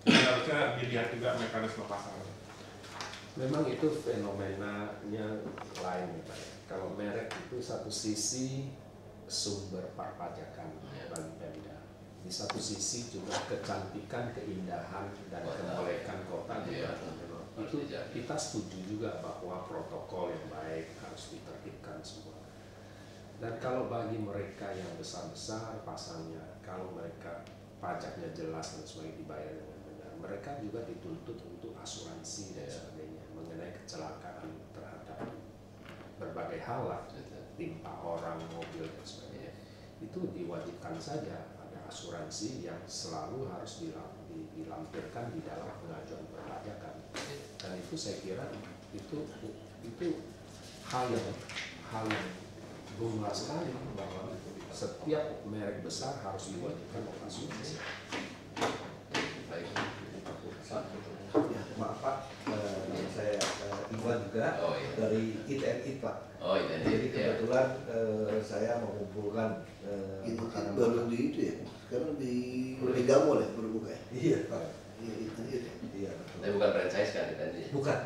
Jadi harusnya dilihat juga mekanisme pasar. Memang itu fenomenanya lain Pak. Kalau merek itu satu sisi sumber perpajakan bagi Pemda. Di satu sisi juga kecantikan, keindahan dan kemolekan kota juga. Itu kita setuju juga bahwa protokol yang baik harus ditertibkan semua. Dan kalau bagi mereka yang besar-besar pasangnya, kalau mereka pajaknya jelas dan sebagainya dibayar dengan benar, mereka juga dituntut untuk asuransi dan sebagainya mengenai kecelakaan terhadap berbagai hal lah, timpa orang, mobil dan sebagainya. Itu diwajibkan saja ada asuransi yang selalu harus dilampirkan di dalam pengajuan perkara. itu saya kira itu hal yang lumrah sekali bahwa setiap merek besar harus diwajibkan operasional. Ya, maaf Pak, saya Iwan juga dari Eat and Eat Pak. Jadi kebetulan saya mengumpulkan makanan baru di itu ya, sekarang di Megamall ya baru buka ya. Iya Pak. Iya. Tapi bukan franchise kan ini? Bukan.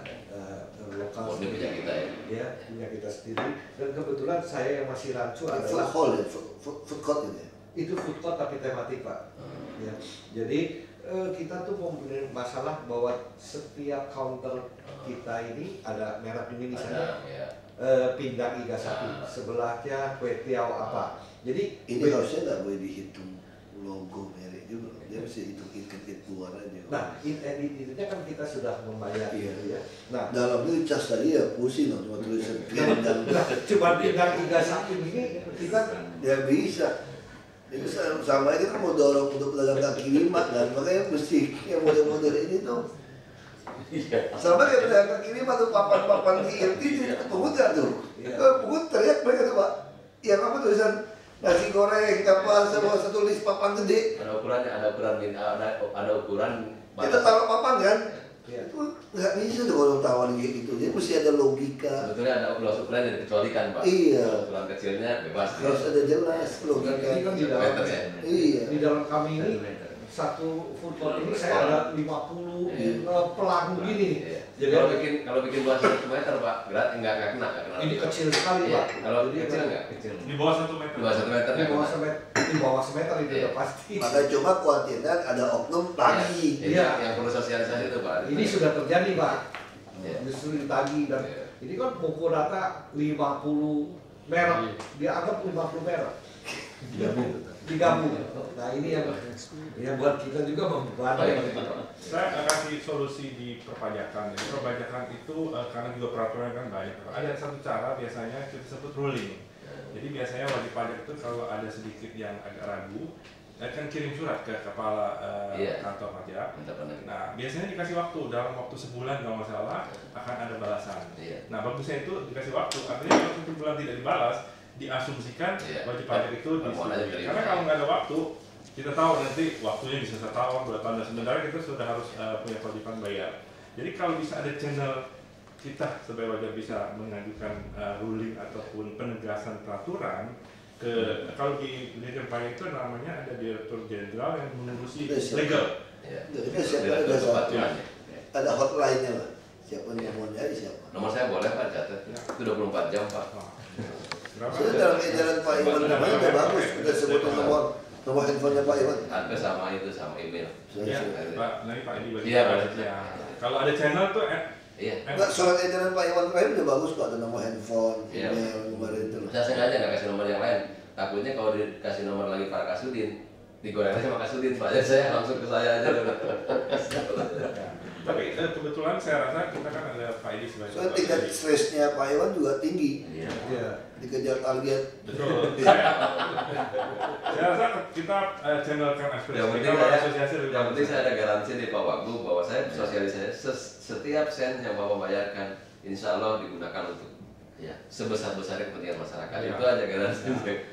Lokal ini punya kita ya? Ya, punya kita sendiri. Dan kebetulan saya yang masih rancu adalah food hall ya, food court itu ya? Itu food court tapi tematik Pak. Ya. Jadi kita tuh mempunyai masalah bahwa setiap counter kita ini ada merek ini misalnya pindang iga sapi, sebelahnya kue tiaw apa. Jadi ini harusnya nggak boleh dihitung logo merek juga, dia mesti hitung ikat keluar aja. Nah, intinya kan kita sudah membayar, ya. Nah, dalamnya cas tadi ya pusing loh, cuma tulisan pindang. Cuma pindang iga sapi ini kita ya bisa. Itu sama kita mau dorong untuk pedagang kaki lima kan, makanya mesti yang model-model ini tuh sama kayak pedagang kaki lima tuh papan-papan di IRT pungut gak tuh? Kalau pungut teriak mereka tuh Pak, yang apa tulisan nasi goreng apa sama satu list papan gede. Ada ukurannya, ada ukuran. Kita taruh papan kan? Itu nggak bisa tuh kalau tawarin kayak gitu, jadi mesti ada logika. Sebetulnya ada ukuran yang dikecualikan Pak. Iya. Ukuran kecilnya bebas. Harus ada jelas logika. Ini kan di dalam, iya. Di dalam kami ini satu food court ini saya ada 50 pelaku gini. Jadi kalau bikin luas 1 meter Pak, berat nggak kena. Ini kecil sekali Pak. Kalau kecil nggak? Di bawah 1 meter. Di bawah 1 meter. Di bawah semeter itu udah pasti. Maka cuma khawatirkan ada oknum lagi. Iya. Yang perlu sosialisasi itu Pak. Ini sudah terjadi Pak. Justru ditagih dan ini kan buku data 50 merek, dianggap 50 merek. Digabung. Nah ini yang buat kita juga membebani. Saya kasih solusi di perpajakan. Jadi perpajakan itu karena juga peraturan kan banyak. Ada satu cara biasanya kita sebut ruling. Jadi biasanya wajib pajak itu kalau ada sedikit yang agak ragu, akan kirim surat ke kepala kantor pajak. Nah biasanya dikasih waktu, dalam waktu sebulan kalau masalah akan ada balasan. Nah bagusnya itu dikasih waktu, artinya kalau 1 bulan tidak dibalas, diasumsikan wajib pajak itu disetujui. Karena kalau nggak ada waktu, kita tahu nanti waktunya bisa 1 tahun, 2 tahun, dan sebenarnya kita sudah harus punya kewajiban bayar. Jadi kalau bisa ada channel kita sebagai wajib bisa mengajukan ruling ataupun penegasan peraturan ke kalau di Dirjen Pajak itu namanya ada Direktur Jenderal yang mengurusi legal. Ada hotline-nya lah. Siapa yang mau nyari siapa? Nomor saya boleh Pak catat. Itu 24 jam Pak. Sudah dalam edaran Pak Iwan namanya udah bagus, udah sebutin nomor handphonenya Pak Iwan. Ada sama itu sama email. Iya, Pak. Nanti Pak Edi bagi. Iya, kalau ada channel tuh enggak, surat edaran Pak Iwan terakhir udah bagus kok, ada nomor handphone, email, kemarin itu. Saya sengaja nggak kasih nomor yang lain. Takutnya kalau dikasih nomor lagi Pak Kasudin, digorengnya sama Kasudin Pak. Jadi saya langsung ke saya aja. Tapi kebetulan saya rasa kita kan ada Pak Edi sebagai. Soalnya tingkat stresnya Pak Iwan juga tinggi. Dikejar target. Betul. Saya rasa kita channelkan aspirasi kita asosiasi lebih. Yang penting saya ada garansi di Pak Wagub bahwa saya sosialisasi setiap sen yang Bapak bayarkan, insya Allah digunakan untuk sebesar-besarnya kepentingan masyarakat. Itu aja garansi.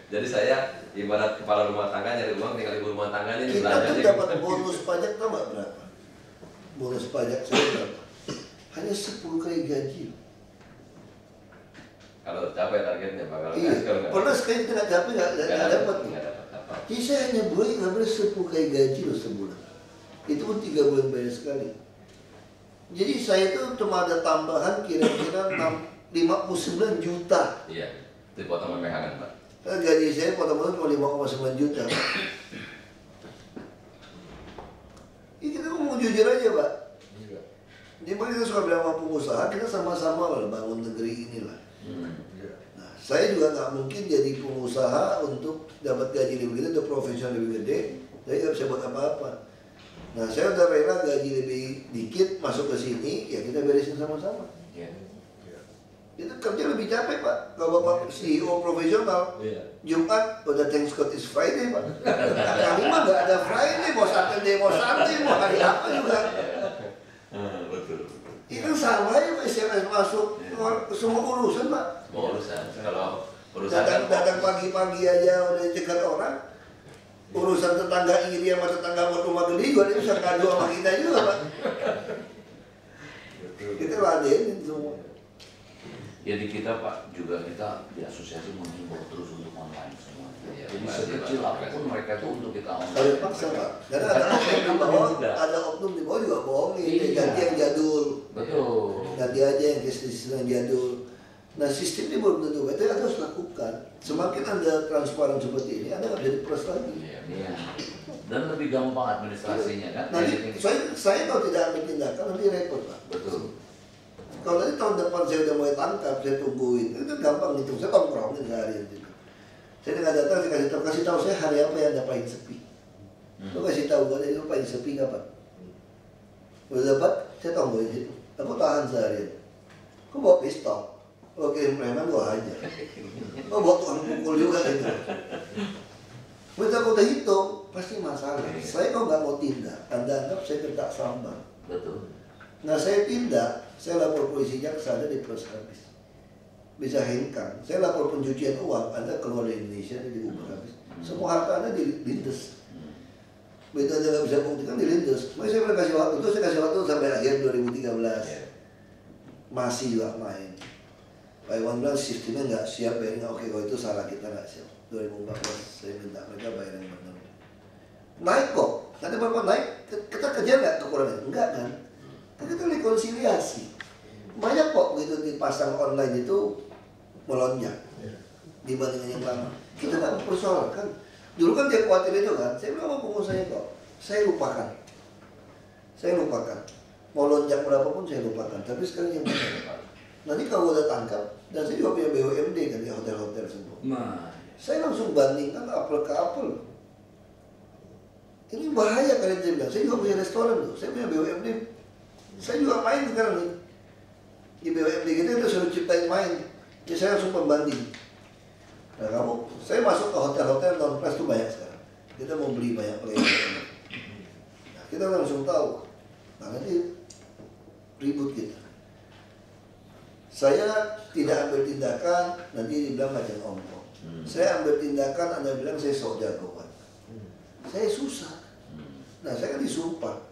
Jadi saya ibarat kepala rumah tangga nyari uang, tinggal ibu rumah tangganya kita tuh dapat bonus pajak tau nggak berapa? Bonus pajak saya berapa? Hanya 10 kali gaji. Kalau capai targetnya Pak, kalau pernah sekali kita nggak capai nggak dapat. Jadi saya hanya boleh ngambil 10 kali gaji loh sebulan. Itu pun 3 bulan bayar sekali. Jadi saya itu cuma ada tambahan kira-kira 59 juta. Iya, itu potong PPh kan Pak? Gaji saya potong-potong cuma 5,9 juta. Ini kita mau jujur aja Pak. Jadi kita suka bilang sama pengusaha, kita sama-sama lah bangun negeri ini lah. Nah, saya juga nggak mungkin jadi pengusaha untuk dapat gaji lebih gede, atau profesional lebih gede, saya nggak bisa buat apa-apa. Nah, saya udah rela gaji lebih dikit masuk ke sini, ya kita beresin sama-sama. Itu kerja lebih capek Pak. Kalau Bapak CEO profesional, Jumat udah thanks God is Friday Pak. Kami mah nggak ada Friday, mau Saturday, mau Sunday, mau hari apa juga. Betul. Itu sama masuk semua urusan Pak. Urusan, kalau urusan datang pagi-pagi aja udah cegat orang. Urusan tetangga iri sama tetangga buat rumah gede juga dia bisa ngadu sama kita juga Pak. Kita ladenin semua. Jadi kita Pak juga kita di asosiasi menghimbau terus untuk online semua. Ya, jadi sekecil apapun mereka itu untuk kita online. Harus paksa Pak. Karena ada oknum di bawah juga bohongin. Ganti yang jadul. Betul. Ganti aja yang sistem yang jadul. Nah sistem ini belum tentu. Itu harus lakukan. Semakin Anda transparan seperti ini, Anda nggak bisa diperas lagi. Iya. Dan lebih gampang administrasinya kan. Nanti saya kalau tidak ambil tindakan nanti repot Pak. Betul. Kalau nanti tahun depan saya udah mulai tangkap, saya tungguin, itu gampang gitu. Saya tongkrongin seharian gitu. Saya nggak datang, saya kasih tahu saya hari apa yang Anda paling sepi. Lo kasih tahu gue, itu paling sepi kapan? Udah dapat, saya tungguin situ. Aku tahan seharian. Aku bawa pistol, lo kirim preman gue aja. Lo bawa tukang pukul juga gitu. Begitu aku udah hitung, pasti masalah. Saya kalau nggak mau tindak, Anda anggap saya kerja sambar. Betul. Nah saya tindak, saya lapor polisinya ke sana diperas habis. Bisa hengkang. Saya lapor pencucian uang, Anda keluar dari Indonesia, diubah habis. Semua harta Anda dilindes. Begitu Anda nggak bisa buktikan, dilindes. Makanya saya pernah kasih waktu, itu saya kasih waktu sampai akhir 2013. Masih juga main. Pak Iwan bilang sistemnya nggak siap, bayarnya nggak oke, kalau itu salah kita nggak siap. 2014 saya minta mereka bayar yang benar. Naik kok, nanti Bapak naik, kita kejar nggak kekurangan? Enggak kan? Kita rekonsiliasi. Banyak kok begitu dipasang online itu melonjak dibandingin yang lama. Kita nggak mempersoalkan. Dulu kan dia khawatir itu kan. Saya bilang sama pengusaha kok, saya lupakan. Saya lupakan. Mau lonjak berapapun saya lupakan. Tapi sekarang yang mana? Nanti kalau udah tangkap, dan saya juga punya BUMD kan di hotel-hotel semua. Nah, saya langsung bandingkan apel ke apel. Ini bahaya kalian saya bilang. Saya juga punya restoran tuh. Saya punya BUMD. Saya juga main sekarang nih. Di BUMD kita suruh ciptain main. Jadi saya langsung pembanding. Nah saya masuk ke hotel-hotel non-class itu banyak sekarang. Kita mau beli banyak pelayanan. Nah, kita langsung tahu. Nah nanti ribut kita. Saya tidak ambil tindakan, nanti dibilang macam ompong. Saya ambil tindakan, Anda bilang saya sok jagoan. Saya susah. Nah saya kan disumpah.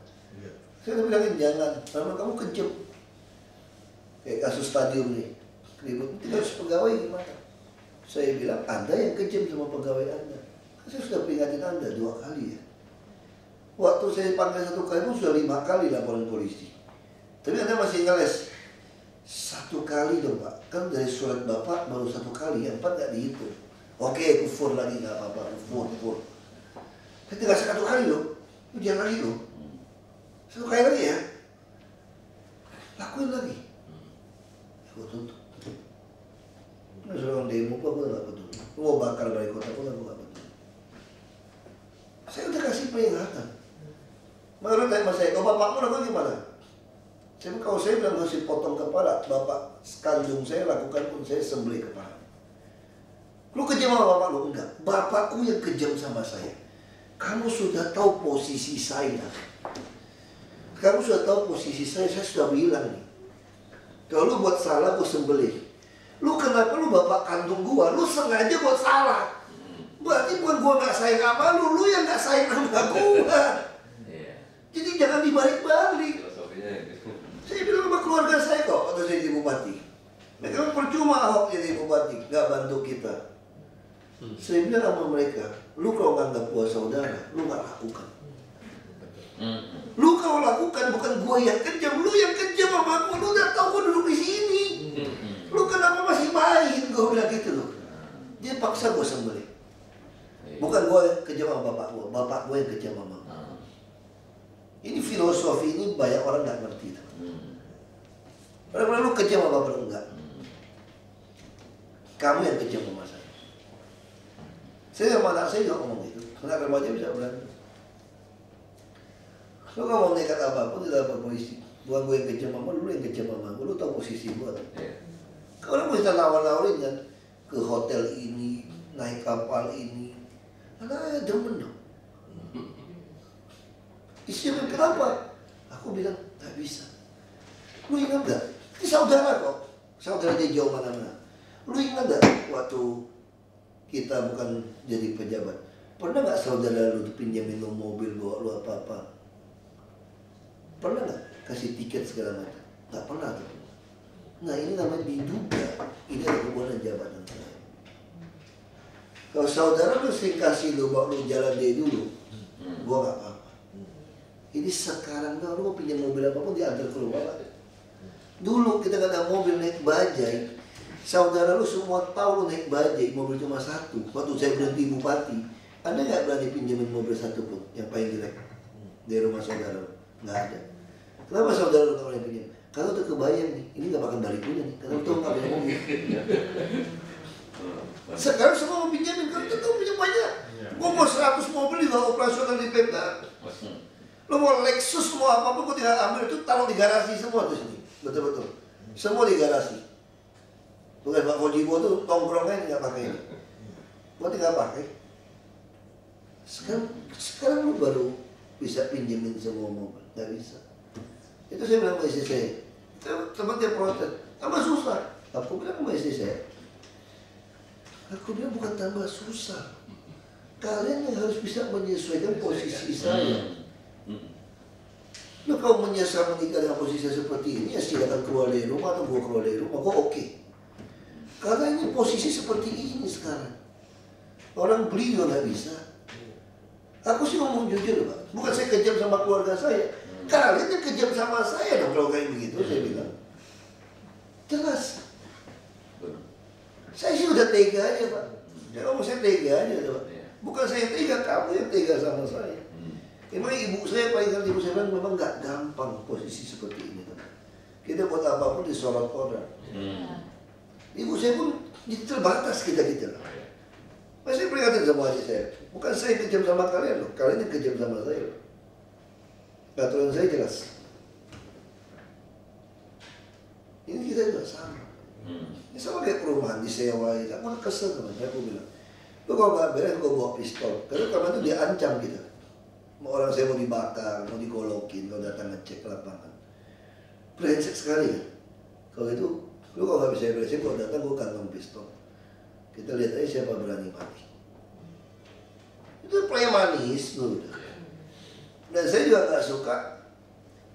Saya udah bilangin jangan, karena kamu kejam. Kayak kasus stadium nih, ribut, nanti harus pegawai gimana? Saya bilang, Anda yang kejam sama pegawai Anda. Saya sudah peringatin Anda 2 kali ya. Waktu saya panggil 1 kali pun sudah 5 kali laporan polisi. Tapi Anda masih ngeles. 1 kali dong Pak, kan dari surat Bapak baru 1 kali, yang 4 nggak dihitung. Oke, kufur lagi nggak apa-apa, kufur. Saya tinggal 1 kali loh, ujian lagi loh. 1 kali lagi ya, lakuin lagi. Aku tutup. Ini seorang demo kok aku nggak betul. Mau bakar dari kota pun aku nggak betul. Saya udah kasih peringatan. Menurut tanya mas saya, kalau bapakmu lakukan gimana? Saya kalau saya bilang harus potong kepala, bapak kandung saya lakukan pun saya sembelih kepala. Lu kejam sama bapak lu? Enggak. Bapakku yang kejam sama saya. Kamu sudah tahu posisi saya. Kamu sudah tahu posisi saya sudah bilang nih. Kalau lu buat salah, gua sembelih. Lu kenapa lu bapak kandung gua? Lu sengaja buat salah. Berarti bukan gua nggak sayang sama lu yang nggak sayang sama gua. Jadi jangan dibalik-balik. Saya bilang sama keluarga saya kok waktu saya jadi bupati. Mereka percuma Ahok jadi bupati, nggak bantu kita. Saya bilang sama mereka, lu kalau nganggap gua saudara, lu nggak lakukan. Lu kalau lakukan bukan gua yang kejam, lu yang kejam sama gua. Lu udah tahu gua duduk di sini. Lu kenapa masih main? Gua bilang gitu loh. Dia paksa gua sembelih. Bukan gua yang kejam sama bapak gua yang kejam sama gua. Ini filosofi ini banyak orang nggak ngerti. Padahal lu kejam sama bapak lu enggak. Kamu yang kejam sama saya. Saya sama anak saya juga ngomong gitu. Anak remaja bisa berantem. Lu kalau mau nekat apapun tidak lapor polisi. Bukan gue yang kejam sama lu yang kejam sama gue. Lu tahu posisi gue kan? Kalau lu bisa nawar-nawarin kan ke hotel ini, naik kapal ini, karena demen dong. Istrinya kenapa? Aku bilang, gak bisa. Lu ingat gak? Ini saudara kok. Saudara dia jauh mana-mana. Lu ingat gak waktu kita bukan jadi pejabat, pernah gak saudara lu pinjamin lu mobil bawa lu apa-apa? Pernah gak kasih tiket segala macam? Gak pernah tuh. Nah ini namanya diduga. Ini adalah hubungan jabatan saya. Kalau saudara lu sering kasih lu bawa lu jalan dia dulu, gua gak apa-apa. Ini sekarang kalau lu mau pinjam mobil apapun diantar keluar. Dulu kita gak ada mobil naik bajai. Saudara lu semua tahu lu naik bajai, mobil cuma satu. Waktu saya berhenti bupati, Anda nggak berani pinjemin mobil satu pun yang paling jelek dari rumah saudara lu? Nggak ada. Kenapa saudara lu nggak boleh pinjam? Karena udah kebayang nih, ini nggak bakal balik punya nih. Karena udah nggak punya mobil. Sekarang semua mau pinjamin, karena udah punya banyak. Gua mau 100 mobil juga operasional di Pemda. Lu mau Lexus, mau apapun, gua tinggal ambil itu taruh di garasi semua tuh sini. Betul-betul. Semua di garasi. Bukan Pak Fojibo tuh tongkrongnya nggak pakai ini. Gua tinggal pakai. Sekarang lu baru bisa pinjemin semua mobil, nggak bisa. Itu saya bilang sama istri saya. Teman dia protes, tambah susah. Aku bilang sama istri saya, aku bilang bukan tambah susah. Kalian yang harus bisa menyesuaikan posisi saya. Nah kalau menyesal menikah dengan posisi seperti ini, ya silakan keluar dari rumah atau gua keluar dari rumah, gua oke. Karena ini posisi seperti ini sekarang. Orang beli juga nggak bisa. Aku sih ngomong jujur Pak. Bukan saya kejam sama keluarga saya. Kalian yang kejam sama saya dong kalau kayak begitu, saya bilang. Jelas. Saya sih udah tega aja Pak. Kalau saya tega aja Pak. Bukan saya tega, kamu yang tega sama saya. Emang ibu saya paling kali ibu saya bilang memang nggak gampang posisi seperti ini. Kita buat apapun disorot orang. Ibu saya pun terbatas kita-kita. Saya peringatin sama adik saya. Bukan saya kejam sama kalian loh. Kalian yang kejam sama saya loh. Aturan saya jelas. Ini kita juga sama. Ini sama kayak perumahan disewain. Aku udah kesel sama saya. Aku bilang, lu kalau nggak beres, gue bawa pistol. Karena kemarin itu dia ancam kita. Orang saya mau dibakar, mau digolokin kalau datang ngecek ke lapangan. Brengsek sekali kan. Kalau itu, lu kalau nggak bisa beresin, kalau datang gue kantong pistol. Kita lihat aja siapa berani mati. Itu play manis lu udah. Dan saya juga nggak suka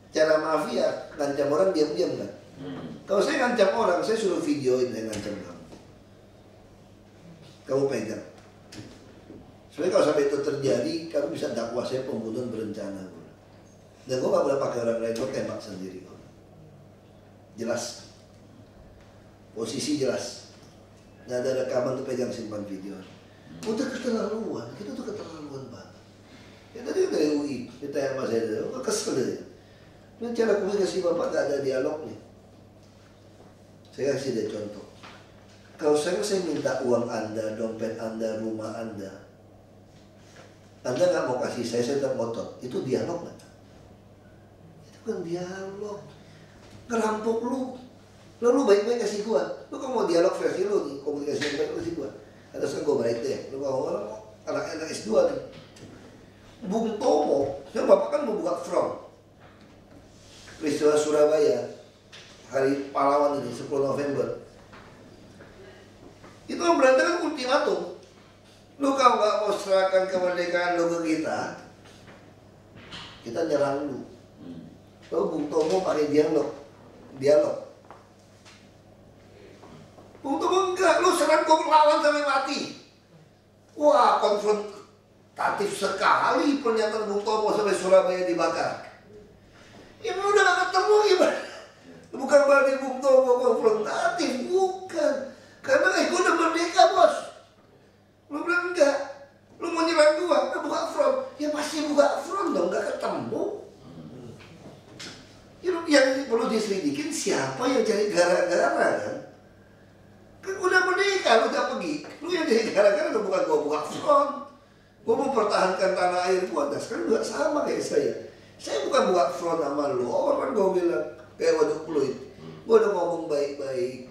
cara mafia ngancam orang diam-diam kan. Kalau saya ngancam orang, saya suruh videoin saya ngancam kamu. Kamu pegang. Sebenarnya kalau sampai itu terjadi, kamu bisa dakwa saya pembunuhan berencana. Dan gue gak boleh pakai orang lain, gue tembak sendiri. Jelas. Posisi jelas. Nggak ada rekaman tuh pegang simpan video. Udah keterlaluan, kita tuh keterlaluan banget. Ya tadi dari UI, kita yang mas saya, gue kesel deh. Ini cara komunikasi bapak gak ada dialognya. Saya kasih deh contoh. Kalau saya minta uang Anda, dompet Anda, rumah Anda nggak mau kasih saya tetap ngotot. Itu dialog nggak? Itu kan dialog. Ngerampok lu. Lalu baik-baik kasih gua. Lu kalau mau dialog versi lu nih, komunikasi yang baik kasih gua. Atas kan gua baik deh. Lu kalau orang anak S2 nih. Bung Tomo, yang bapak kan mau buka front. Peristiwa Surabaya, Hari Pahlawan ini 10 November. Itu kan berantakan ultimatum. Lu kalau nggak mau serahkan kemerdekaan lu ke kita nyerang lu. Lalu Bung Tomo pakai dialog. Bung Tomo enggak, lu serang gua lawan sampai mati. Wah, konfrontatif sekali pernyataan Bung Tomo sampai Surabaya dibakar. Ya udah gak ketemu gimana? Bukan berarti Bung Tomo konfrontatif, bukan. Karena gua udah merdeka bos. Lu bilang enggak, lu mau nyerang gua, buka front. Ya pasti buka front dong, gak ketemu. Yang perlu diselidikin siapa yang cari gara-gara kan? Kan udah menikah, lu udah pergi. Lu yang jadi gara-gara udah bukan gua buka front. Gua mau pertahankan tanah air gua. Nah sekarang juga sama kayak saya. Saya bukan buka front sama lu. Orang gua bilang, kayak Waduk Pluit. Gua udah ngomong baik-baik.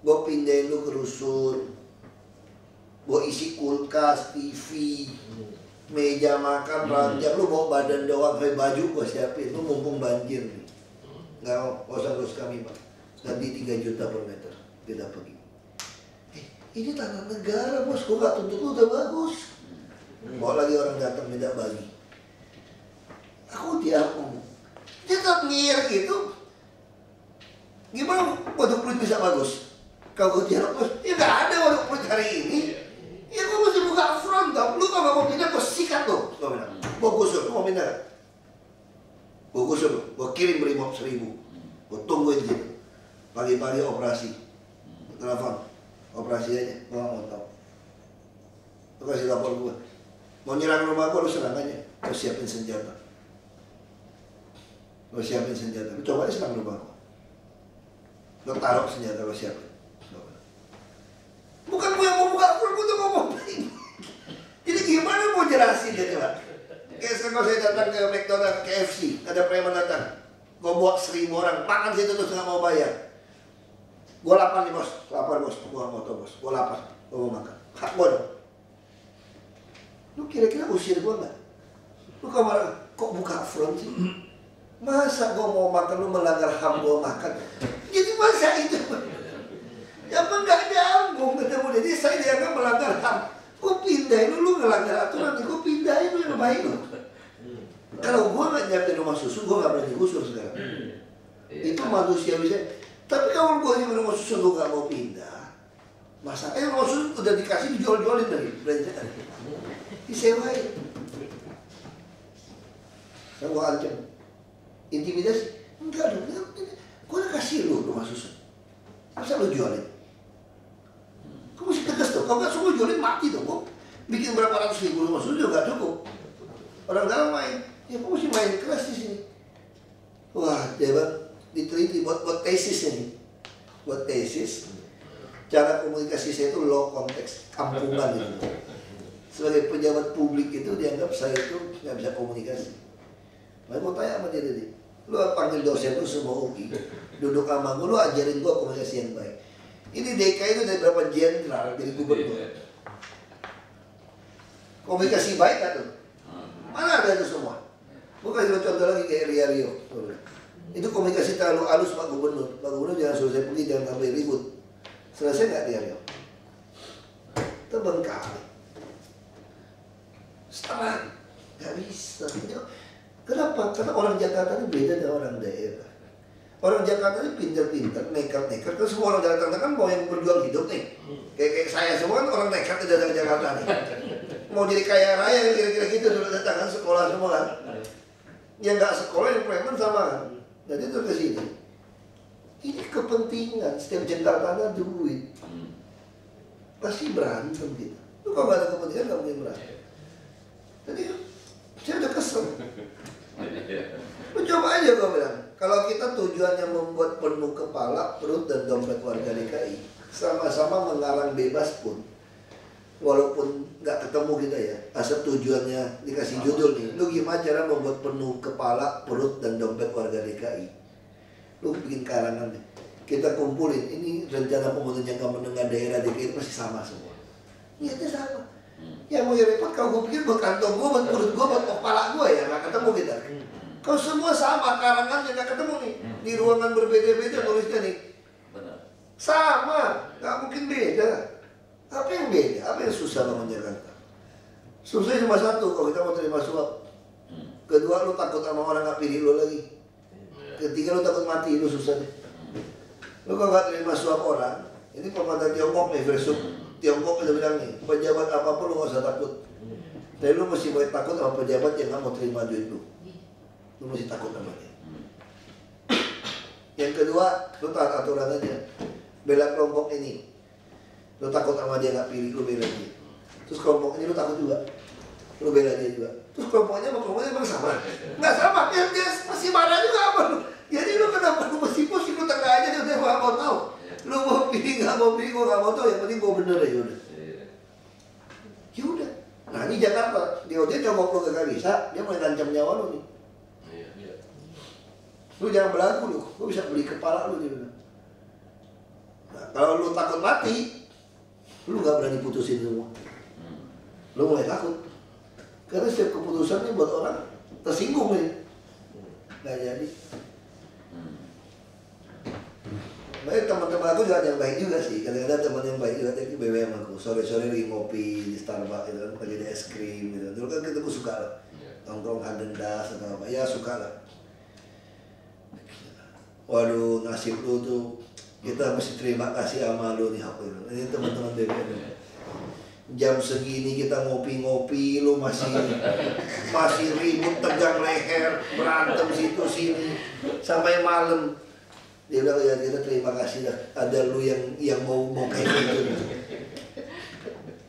Gua pindahin lu ke rusun. Gua isi kulkas, TV, meja makan, ranjang. Lu bawa badan doang, kayak baju gua siapin. Lu mumpung banjir nih. nggak usah ngurus kami Pak, ganti 3 juta per meter kita pergi. Ini tanah negara bos, gue gak tuntut lu udah bagus. Mau lagi orang datang minta bagi, aku tiap ngomong, dia tetap ngir gitu. Gimana waduk Pluit bisa bagus? Kalau gue tiap bos, ya gak ada waduk Pluit hari ini. Ya gue mesti buka front dong. Lu kalau gak mau pindah, gue sikat tuh. Gue bilang, gue gusur, lu mau pindah gak? Gue gusur, gue kirim Brimob 1000. Gue tungguin gitu. Pagi-pagi operasi. Telepon, operasi aja, gue gak mau tau. Lu kasih lapor gue. Mau nyerang rumah gue, lu serang aja. Lu siapin senjata. Lu siapin senjata. Lu coba aja serang rumah gue. Lu taruh senjata, lu siapin. Bukan gue yang mau buka front, gue tuh ngomong. Jadi gimana mau jelasin dia coba? Kayak sekarang saya datang ke McDonald, KFC, ada preman datang. Gue bawa 1000 orang, makan situ terus gak mau bayar. Gue lapar nih bos, lapar bos, gue gak mau tau bos. Gue lapar, gue mau makan. Hak gue dong. Lu kira-kira usir gue gak? Lu kamar, kok buka front sih? Masa gue mau makan, lu melanggar HAM gue makan? Jadi masa itu? Ya apa nggak nyambung ketemu. Jadi saya dianggap melanggar HAM. Gue pindahin lu ngelanggar aturan, gue pindahin lu rumah itu. Kalau gue nggak nyiapin rumah susu, gue nggak berani gusur sekarang. Itu manusia bisa. Tapi kalau gue nyiapin rumah susu, gue nggak mau pindah. Masanya rumah susu udah dikasih, dijual-jualin lagi, belanjaan. Disewain. Saya gue ancam. Intimidasi? Enggak dong, gue udah kasih lu rumah susu. Masa lu jualin? Kamu mesti tegas tuh, kalau nggak semua jualin mati tuh. Gue bikin berapa ratus ribu rumah susu juga nggak cukup. Orang dalam main, ya kamu mesti main keras di sini. Wah, dia bang diteliti buat tesis ini, buat tesis. Cara komunikasi saya itu low konteks, kampungan gitu. Sebagai pejabat publik itu dianggap saya itu nggak bisa komunikasi. Saya mau tanya sama dia tadi, lu panggil dosen lu semua UI, duduk sama gue, lu ajarin gue komunikasi yang baik. Ini DKI itu dari berapa jenderal jadi gubernur. Komunikasi baik kan tuh? Mana ada itu semua? Gue kasih contoh lagi kayak Rio. Itu komunikasi terlalu halus Pak Gubernur. Pak Gubernur jangan suruh saya pergi, jangan sampai ribut. Selesai nggak Rio? Terbengkalai. Setengah. Nggak bisa. Kenapa? Karena orang Jakarta ini beda dengan orang daerah. Orang Jakarta ini pintar-pintar, nekat-nekat. Kan semua orang Jakarta kan mau yang berjuang hidup nih. Kayak saya semua kan orang nekat di datang Jakarta nih. Mau jadi kaya raya kira-kira gitu dulu datang kan sekolah semua kan. Yang nggak sekolah yang preman sama kan. Jadi itu ke sini. Ini kepentingan. Setiap jengkal tanah duit. Pasti berantem gitu. Lu kalau nggak ada kepentingan nggak mungkin berantem. Jadi saya udah kesel. Lu coba aja gue bilang. Kalau kita tujuannya membuat penuh kepala, perut, dan dompet warga DKI, sama-sama mengarang bebas pun, walaupun nggak ketemu kita ya, asal tujuannya dikasih judul nih, lu gimana cara membuat penuh kepala, perut, dan dompet warga DKI? Lu bikin karangan nih, kita kumpulin, ini rencana pembangunan jangka menengah daerah DKI pasti sama semua. Niatnya sama. Yang mau repot kalau gue pikir buat kantong gue, buat perut gue, buat kepala gue ya, nggak ketemu kita. Kalau semua sama, karangannya nggak ketemu nih. Di ruangan berbeda-beda tulisnya nih. Sama, nggak mungkin beda. Apa yang beda? Apa yang susah bangun Jakarta? Susahnya cuma satu, kalau kita mau terima suap. Kedua, lu takut sama orang nggak pilih lu lagi. Ketiga, lu takut mati, lu susah deh. Lu kalau nggak terima suap orang, ini pepatah Tiongkok nih, versi Tiongkok udah bilang nih, pejabat apapun lu nggak usah takut. Tapi lu mesti boleh takut sama pejabat yang nggak mau terima duit lu. Lu mesti takut sama dia. Yang kedua, lu taat aturan aja. Bela kelompok ini. Lu takut sama dia nggak pilih, lu bela dia. Terus kelompok ini lu takut juga, lu bela dia juga. Terus kelompoknya sama kelompoknya emang sama? Nggak sama, dia masih marah juga apa lu? Jadi lu kenapa lu mesti pusing, lu tengah aja dia udah nggak mau tahu. Lu mau pilih nggak mau pilih, gua nggak mau tahu. Yang penting gua bener aja udah. Ya udah. Nah ini Jakarta, dia coba lu gak bisa, dia mulai ngancam nyawa lu nih. Lu jangan belagu lu bisa beli kepala lu dia. Nah, kalau lu takut mati, lu gak berani putusin semua. Lu mulai takut. Karena setiap keputusan ini buat orang tersinggung nih. Gak jadi. Baik, teman-teman aku juga ada yang baik juga sih. Kadang-kadang teman yang baik juga tadi BBM aku. Sore-sore lagi ngopi di Starbucks gitu kan, lagi ada es krim gitu. Dulu kan kita suka lah. Nongkrong Haagen-Dazs atau apa. Ya suka lah. Waduh, nasib lu tuh kita mesti terima kasih sama lu nih aku itu. Ini teman-teman BBM. Jam segini kita ngopi-ngopi, lu masih ribut tegang leher, berantem situ sini sampai malam. Dia bilang ya kita terima kasih dah ada lu yang mau kayak gitu.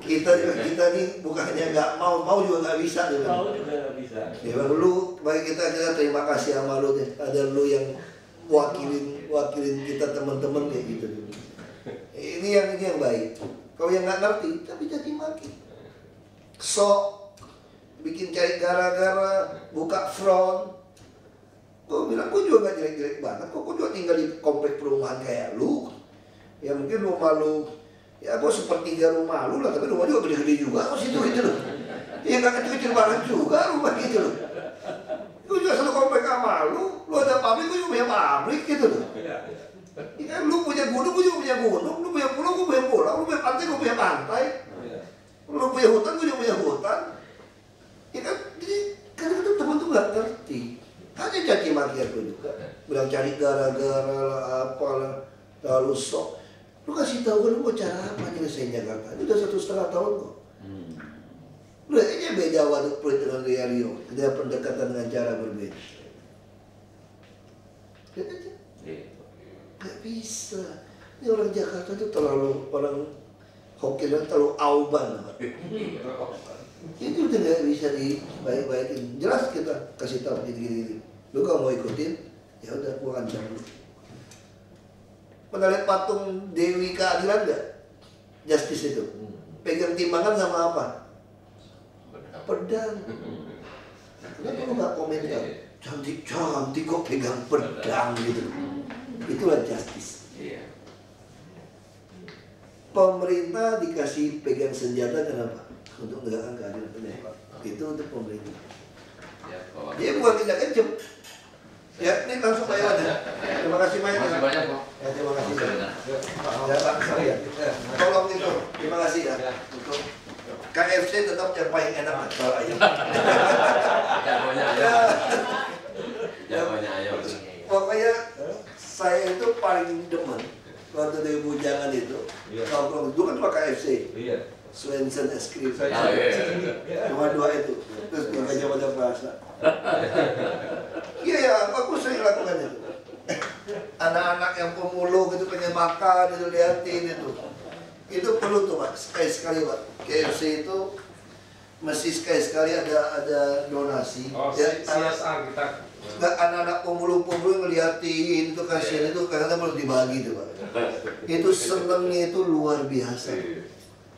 Kita nih bukannya nggak mau juga nggak bisa. Mau juga nggak bisa. Dia bilang lu bagi kita terima kasih sama lu deh. Ada lu yang wakilin kita teman-teman kayak gitu. Ini yang baik. Kalau yang nggak ngerti, tapi jadi maki. Sok, bikin cari gara-gara, buka front. Gue bilang, gue juga nggak jelek-jelek banget. Gue juga tinggal di komplek perumahan kayak lu. Ya mungkin rumah lu, ya gue sepertiga rumah lu lah. Tapi rumah juga gede-gede juga, kok situ gitu loh. Ya nggak kecil-kecil banget juga rumah gitu loh. Gue juga satu komplek sama lu. Lu ada pabrik, gue juga punya pabrik gitu loh. Ya, lu punya gunung, gue juga punya gunung. Lu punya pulau, gue punya pulau. Lu punya pantai, gue punya pantai. Lu punya hutan, gue juga punya hutan. Ya kan, jadi kadang-kadang teman tuh gak ngerti. Hanya caci maki aku juga. Bilang cari gara-gara lah, apalah. Lalu sok. Lu kasih tahu kan lu mau cara apa nyelesain Jakarta. Ini udah 1,5 tahun kok. Lu aja beda Waduk Pluit dengan Rio. Dia pendekatan dengan cara berbeda. Lihat aja. Gak bisa. Ini orang Jakarta tuh terlalu orang hoki dan terlalu auban. Ini udah gak bisa dibaik-baikin. Jelas kita kasih tahu gini-gini. Lu kalau mau ikutin, ya udah gua ancam lu. Pernah lihat patung Dewi Keadilan gak? Justice itu. Pegang timbangan sama apa? Pedang. Kenapa lu gak komentar? Cantik-cantik kok pegang pedang gitu. Itulah justice. Pemerintah dikasih pegang senjata kenapa? Untuk menegakkan keadilan pendapat. Itu untuk pemerintah. Dia bukan tidak kejem. Ya, ini langsung Pak Iwan ya. Terima kasih banyak. Terima kasih banyak, Pak. Ya, terima kasih. Ya, Pak, sorry ya. Tolong itu. Terima kasih ya. Untuk KFC tetap yang paling enak soal ayam. Jagonya ayam. Jagonya ayam. Pokoknya saya itu paling demen waktu dari Bujangan itu. Nongkrong itu kan cuma KFC. Swensen es krim. Cuma 2 itu. Terus makanya pada bahasa. Iya ya, aku sering lakukan itu. Anak-anak yang pemulung itu pengen makan itu liatin itu. Itu perlu tuh Pak, sekali-sekali Pak. KFC itu mesti sekali-sekali ada donasi. Oh, ya, CSR kita. Anak-anak pemulung-pemulung ngeliatin itu kasihan itu kadang-kadang perlu dibagi tuh Pak. Itu senengnya itu luar biasa.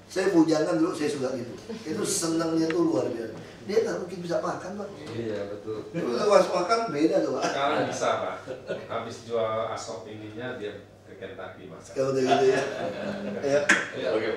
Saya Bujangan dulu saya suka gitu. Itu senengnya itu luar biasa. Dia nggak mungkin bisa makan Pak. Iya betul. Pas makan beda tuh Pak. Sekarang bisa Pak. Habis jual asop ininya dia ke Kentucky makan. Kalau udah gitu ya. Ya. Oke.